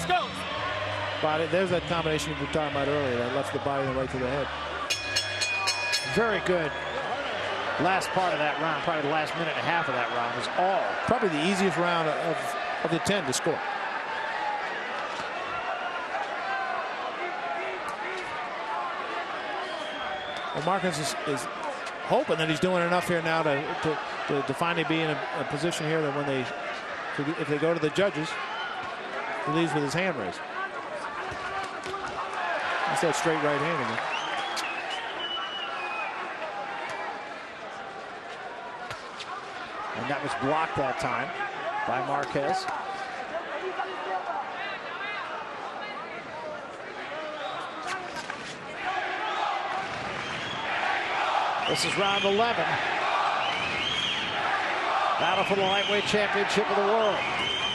Let's go. Body, there's that combination you were talking about earlier, that left the body and right to the head. Very good. Last part of that round, probably the last minute and a half of that round was all. Probably the easiest round of the 10 to score. Well, Marquez is hoping that he's doing enough here now to finally be in a position here that when if they go to the judges, he leaves with his hand raised. That's that straight right hand again. And that was blocked that time by Marquez. This is round 11. Battle for the lightweight championship of the world.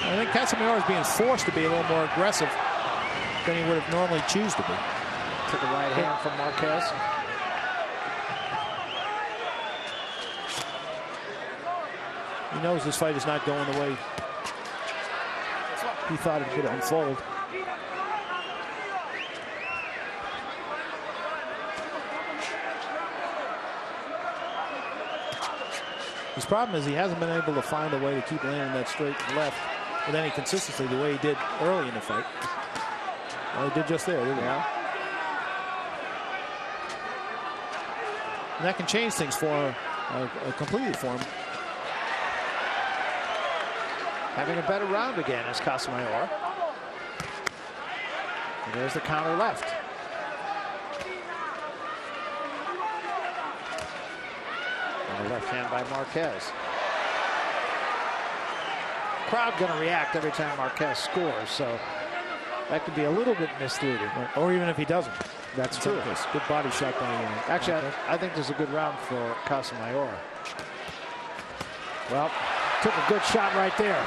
I think Casamayor is being forced to be a little more aggressive than he would have normally choose to be. To the right hand from Marquez. He knows this fight is not going the way he thought it would unfold. His problem is he hasn't been able to find a way to keep landing that straight left with any consistency the way he did early in the fight. Well, he did just there, didn't he? Yeah. And that can change things for completely for him. Having a better round again is Casamayor. And there's the counter left. And a left hand by Marquez. Crowd going to react every time Marquez scores, so that could be a little bit misleading. Or even if he doesn't. That's true. Good body shot by him. Actually, I think there's a good round for Casamayor. Well, took a good shot right there.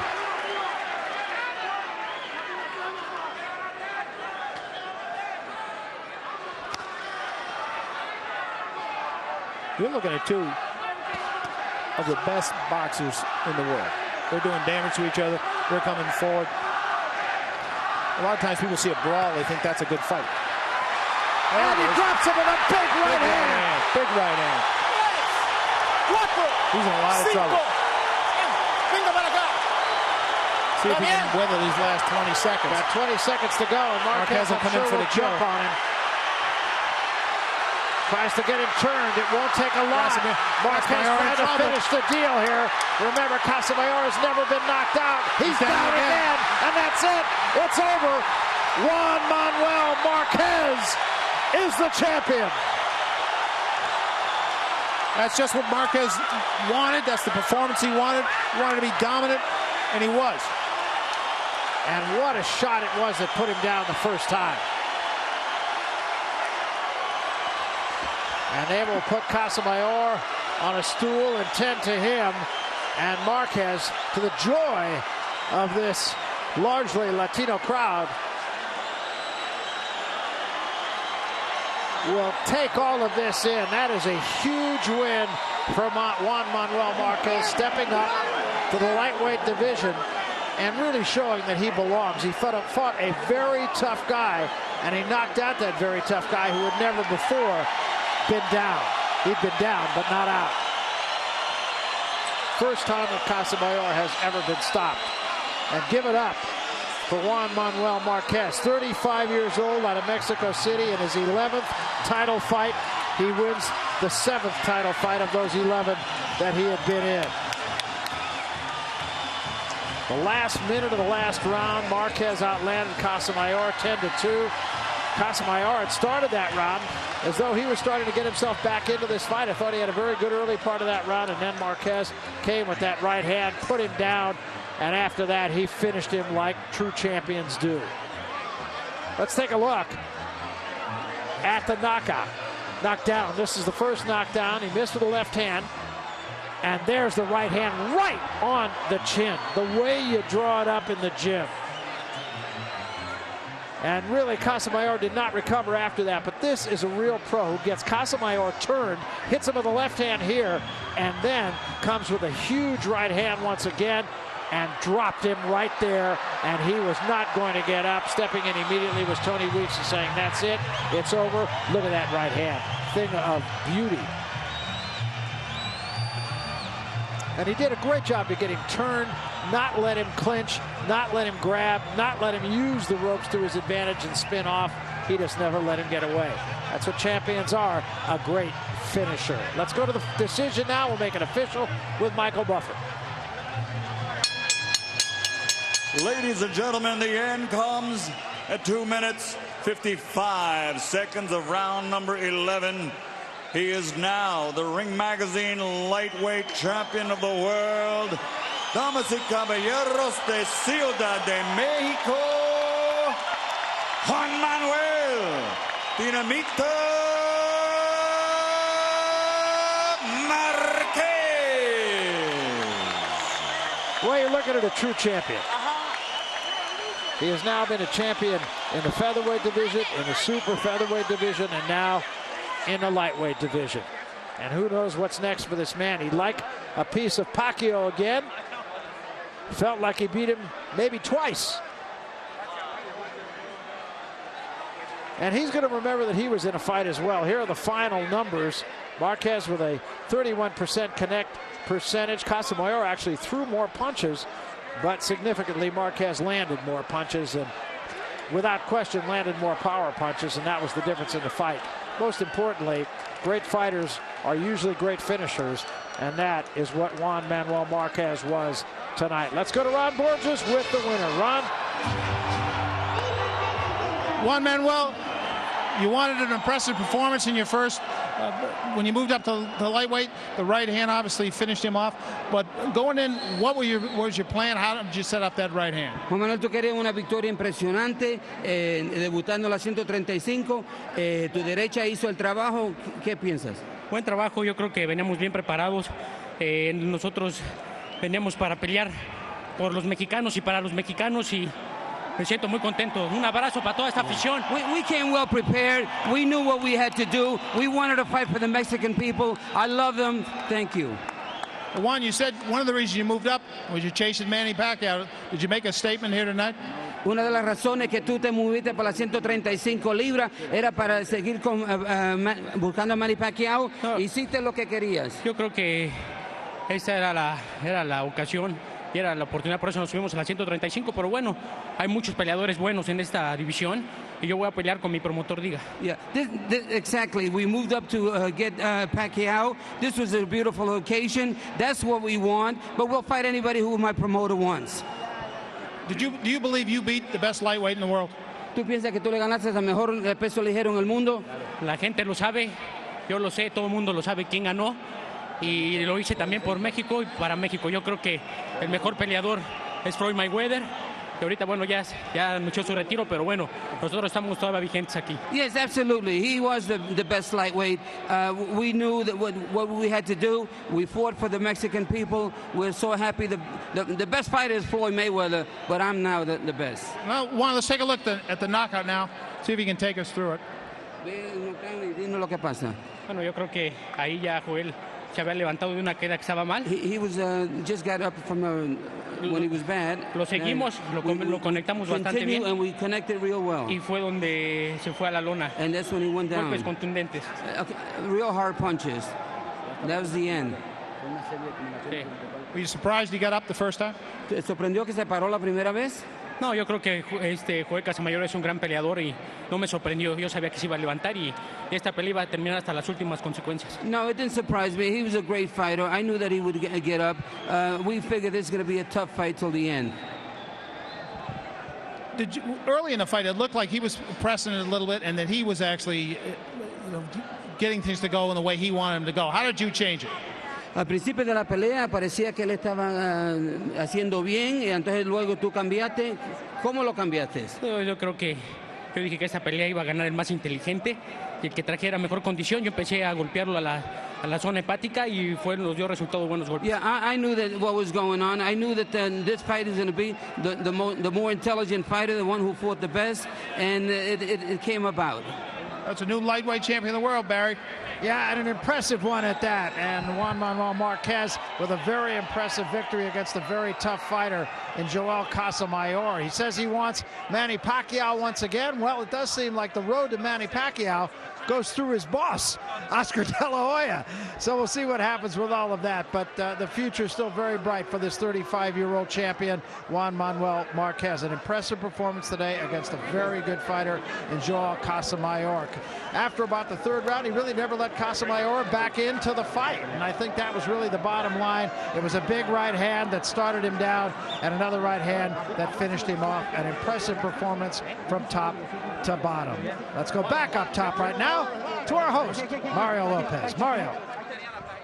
You're looking at two of the best boxers in the world. They're doing damage to each other. They're coming forward. A lot of times people see a brawl, they think that's a good fight. And he drops him with a big right hand. Big right hand. He's in a lot of trouble. See if he can weather these last 20 seconds. Got 20 seconds to go, and Marquez will come in for the jump on him. Tries to get him turned. It won't take a lot. Marquez trying to finish the deal here. Remember, Casamayor has never been knocked out. He's down again, and that's it. It's over. Juan Manuel Marquez is the champion. That's just what Marquez wanted. That's the performance he wanted. He wanted to be dominant, and he was. And what a shot it was that put him down the first time. And they will put Casamayor on a stool and tend to him. And Marquez, to the joy of this largely Latino crowd, will take all of this in. That is a huge win for Juan Manuel Marquez, stepping up to the lightweight division and really showing that he belongs. He fought a very tough guy, and he knocked out that very tough guy who had never before been down. He'd been down, but not out. First time that Casamayor has ever been stopped. And give it up for Juan Manuel Marquez, 35 years old, out of Mexico City, in his 11th title fight. He wins the 7th title fight of those 11 that he had been in. The last minute of the last round, Marquez outlanded Casamayor 10-2. Casamayor had started that round as though he was starting to get himself back into this fight. I thought he had a very good early part of that round, and then Marquez came with that right hand, put him down, and after that he finished him like true champions do. Let's take a look at the knockout. Knockdown. This is the first knockdown. He missed with the left hand, and there's the right hand right on the chin, the way you draw it up in the gym. And really, Casamayor did not recover after that. But this is a real pro who gets Casamayor turned, hits him with the left hand here, and then comes with a huge right hand once again and dropped him right there and he was not going to get up. Stepping in immediately was Tony Weeks and saying, that's it, it's over. Look at that right hand. Thing of beauty. And he did a great job of getting turned, not let him clinch, not let him grab, not let him use the ropes to his advantage and spin off. He just never let him get away. That's what champions are, a great finisher. Let's go to the decision now. We'll make it official with Michael Buffer. Ladies and gentlemen, the end comes at 2 minutes, 55 seconds of round number 11. He is now the Ring Magazine lightweight champion of the world. Damas y caballeros de Ciudad de Mexico, Juan Manuel Dinamita Marquez. Well, you're looking at a true champion. He has now been a champion in the featherweight division, in the super featherweight division, and now in the lightweight division. And who knows what's next for this man. He'd like a piece of Pacquiao again. Felt like he beat him maybe twice. And he's going to remember that he was in a fight as well. Here are the final numbers. Marquez with a 31% connect percentage. Casamayor actually threw more punches, but significantly Marquez landed more punches and without question landed more power punches, and that was the difference in the fight. Most importantly, great fighters are usually great finishers, and that is what Juan Manuel Marquez was tonight. Let's go to Ron Borges with the winner. Ron? Juan Manuel, you wanted an impressive performance in your first. When you moved up to the lightweight, the right hand obviously finished him off. But going in, what was your plan? How did you set up that right hand? Juan Manuel, tú querías una victoria impresionante, debutando en la 135. Tu derecha hizo el trabajo. ¿Qué piensas? Buen trabajo, yo creo que veníamos bien preparados. Nosotros veníamos para pelear por los mexicanos y para los mexicanos y me siento muy contento. Un abrazo para toda esta afición. We came well prepared. We knew what we had to do. We wanted to fight for the Mexican people. I love them. Thank you. Juan, you said one of the reasons you moved up was you're chasing Manny Pacquiao. Did you make a statement here tonight? Una de las razones que tú te moviste para las 135 libras era para seguir buscando a Manny Pacquiao. No. Hiciste lo que querías. Yo creo que esa era la ocasión y era la oportunidad, por eso nos subimos a la 135, pero bueno, hay muchos peleadores buenos en esta división y yo voy a pelear con mi promotor diga. Yeah, exactly. We moved up to get Pacquiao. This was a beautiful occasion. That's what we want, but we'll fight anybody who my promoter wants. Do you believe you beat the best lightweight in the world? ¿Tú piensas que tú le ganaste al mejor peso ligero en el mundo? La gente lo sabe, yo lo sé, todo el mundo lo sabe quién ganó. Y lo hice también por México y para México. Yo creo que el mejor peleador es Floyd Mayweather, que ahorita, bueno, ya anunció su retiro, pero bueno, nosotros estamos todavía vigentes aquí. Yes, absolutely. He was the best lightweight. We knew that what we had to do. We fought for the Mexican people. We're so happy. The best fighter is Floyd Mayweather, but I'm now the best. Well, Juan, let's take a look at the knockout now. See if you can take us through it. Dinos lo que pasa. Bueno, yo creo que ahí ya Joel se había levantado de una queda que estaba mal. He was just got up from when he was bad. Lo seguimos, lo conectamos bastante bien. And we connected real well. Y fue donde se fue a la lona. And that's when he went down. Golpes contundentes. Real hard punches. That was the end. Sí. Were you surprised he got up the first time? ¿Te sorprendió que se paró la primera vez? No, yo creo que Joel Casamayor es un gran peleador y no me sorprendió. Yo sabía que se iba a levantar y esta pelea iba a terminar hasta las últimas consecuencias. No, it didn't surprise me. He was a great fighter. I knew that he would get up. We figured this is going to be a tough fight till the end. Early in the fight, it looked like he was pressing it a little bit and that he was actually getting things to go in the way he wanted them to go. How did you change it? Al principio de la pelea parecía que él estaba haciendo bien y entonces luego tú cambiaste. ¿Cómo lo cambiaste? Yo creo que yo dije que esta pelea iba a ganar el más inteligente y el que trajera mejor condición. Yo empecé a golpearlo a la zona hepática y nos dio resultados buenos golpes. Yeah, I knew that what was going on. I knew that this fight is going to be the more intelligent fighter, the one who fought the best, and it came about. That's a new lightweight champion of the world, Barry. Yeah, and an impressive one at that. And Juan Manuel Marquez with a very impressive victory against a very tough fighter in Joel Casamayor. He says he wants Manny Pacquiao once again. Well, it does seem like the road to Manny Pacquiao goes through his boss, Oscar De La Hoya. So we'll see what happens with all of that. But the future is still very bright for this 35-year-old champion, Juan Manuel Marquez. An impressive performance today against a very good fighter in Joel Casamayor. After about the third round, he really never let Casamayor back into the fight. And I think that was really the bottom line. It was a big right hand that started him down and another right hand that finished him off. An impressive performance from top to bottom. Let's go back up top right now to our host, Mario Lopez. Mario.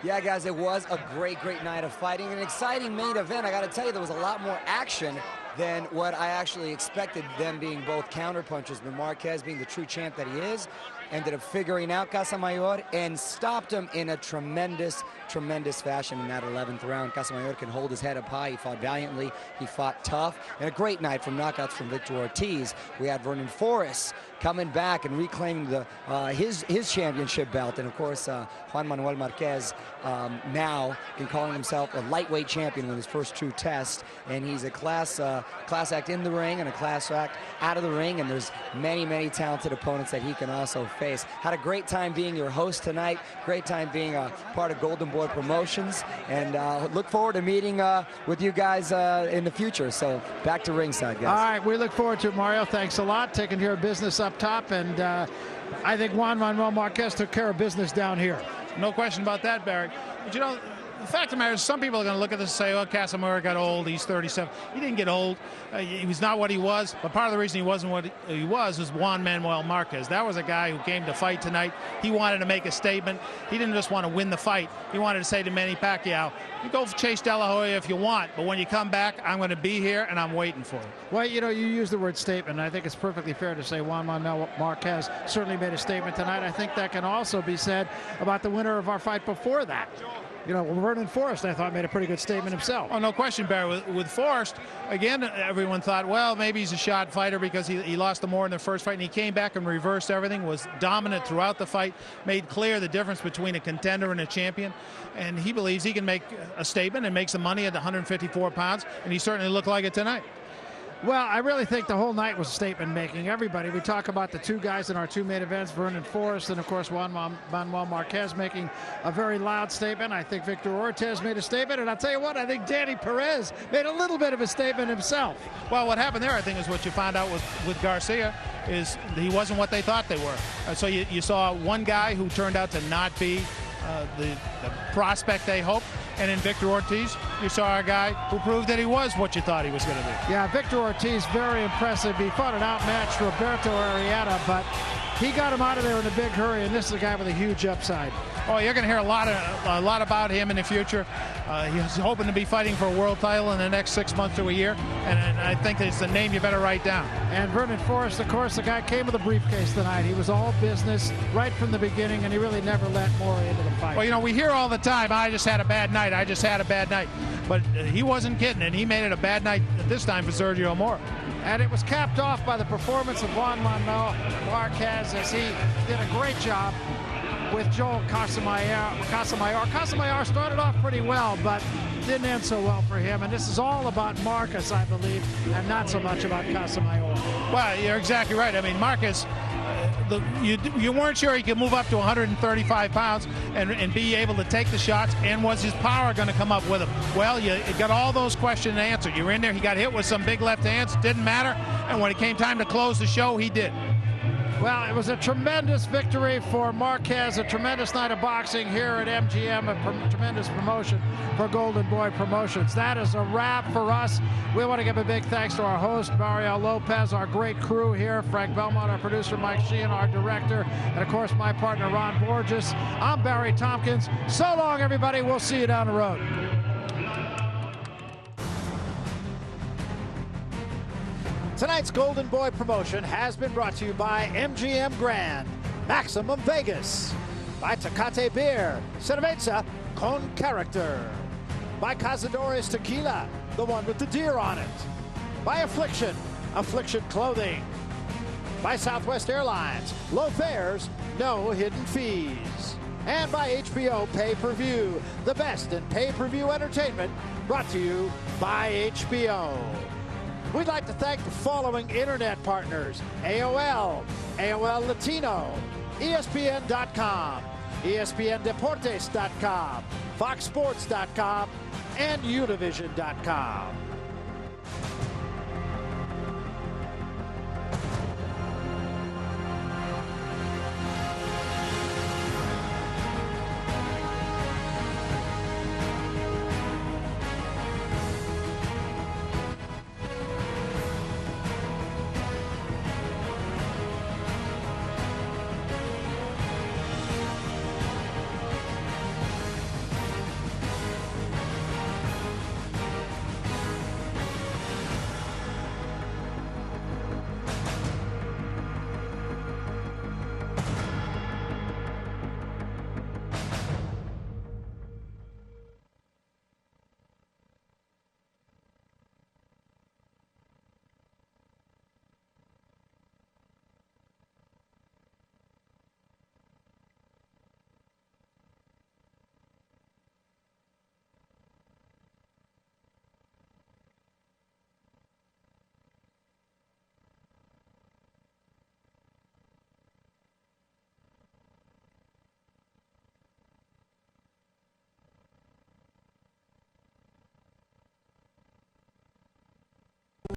Yeah, guys, it was a great night of fighting. An exciting main event. I got to tell you, there was a lot more action than what I actually expected, them being both counterpunchers. But Marquez, being the true champ that he is, ended up figuring out Casamayor and stopped him in a tremendous fashion in that 11th round. Casamayor can hold his head up high. He fought valiantly. He fought tough. And a great night from knockouts from Victor Ortiz. We had Vernon Forrest coming back and reclaiming the his championship belt. And, of course, Juan Manuel Marquez now can call himself a lightweight champion with his first true test. And he's a class act in the ring and a class act out of the ring. And there's many talented opponents that he can also face. Had a great time being your host tonight. Great time being a part of Golden Boy Promotions. And look forward to meeting with you guys in the future. So back to ringside, guys. All right, we look forward to it, Mario. Thanks a lot. Taking care of business up top. And I think Juan Manuel Marquez took care of business down here. No question about that, Barry. But you know, the fact of the matter is, some people are going to look at this and say, oh, Casamayor got old, he's 37. He didn't get old. He was not what he was. But part of the reason he wasn't what he was Juan Manuel Marquez. That was a guy who came to fight tonight. He wanted to make a statement. He didn't just want to win the fight. He wanted to say to Manny Pacquiao, you go chase De La Hoya if you want, but when you come back, I'm going to be here and I'm waiting for you. Well, you know, you use the word statement. I think it's perfectly fair to say Juan Manuel Marquez certainly made a statement tonight. I think that can also be said about the winner of our fight before that. You know, Vernon Forrest, I thought, made a pretty good statement himself. Oh, no question, Barry. With Forrest, again, everyone thought, well, maybe he's a shot fighter because he lost the more in the first fight, and he came back and reversed everything, was dominant throughout the fight, made clear the difference between a contender and a champion, and he believes he can make a statement and make some money at 154 pounds, and he certainly looked like it tonight. Well, I really think the whole night was statement-making. Everybody, we talk about the two guys in our two main events, Vernon Forrest and, of course, Juan Manuel Marquez making a very loud statement. I think Victor Ortiz made a statement, and I'll tell you what, I think Danny Perez made a little bit of a statement himself. Well, what happened there, I think, is what you found out with Garcia, is he wasn't what they thought they were. So you saw one guy who turned out to not be the prospect they hoped. And in Victor Ortiz, you saw a guy who proved that he was what you thought he was going to be. Yeah, Victor Ortiz, very impressive. He fought an outmatched Roberto Arrieta, but he got him out of there in a big hurry, and this is a guy with a huge upside. Oh, you're going to hear a lot about him in the future. He's hoping to be fighting for a world title in the next 6 months to a year, and I think it's a name you better write down. And Vernon Forrest, of course, the guy came with a briefcase tonight. He was all business right from the beginning, and he really never let more into the fight. Well, you know, we hear all the time, I just had a bad night, I just had a bad night. But he wasn't kidding, and he made it a bad night this time for Sergio Mora. And it was capped off by the performance of Juan Manuel Marquez as he did a great job with Joel Casamayor. Casamayor started off pretty well, but didn't end so well for him. And this is all about Marquez, I believe, and not so much about Casamayor. Well, you're exactly right. I mean, Marquez, you weren't sure he could move up to 135 pounds and be able to take the shots, and was his power going to come up with him? Well, you got all those questions answered. You were in there, he got hit with some big left hands, didn't matter, and when it came time to close the show, he did. Well, it was a tremendous victory for Marquez, a tremendous night of boxing here at MGM, a tremendous promotion for Golden Boy Promotions. That is a wrap for us. We want to give a big thanks to our host, Mario Lopez, our great crew here, Frank Belmont, our producer, Mike Sheehan, our director, and, of course, my partner, Ron Borges. I'm Barry Tompkins. So long, everybody. We'll see you down the road. Tonight's Golden Boy promotion has been brought to you by MGM Grand, Maximum Vegas, by Tecate Beer, Cerveza con Character, by Cazadores Tequila, the one with the deer on it, by Affliction, Affliction Clothing, By Southwest Airlines, low fares, no hidden fees. And by HBO Pay-Per-View, the best in pay-per-view entertainment, brought to you by HBO. We'd like to thank the following internet partners: AOL, AOL Latino, ESPN.com, ESPNDeportes.com, FoxSports.com, and Univision.com.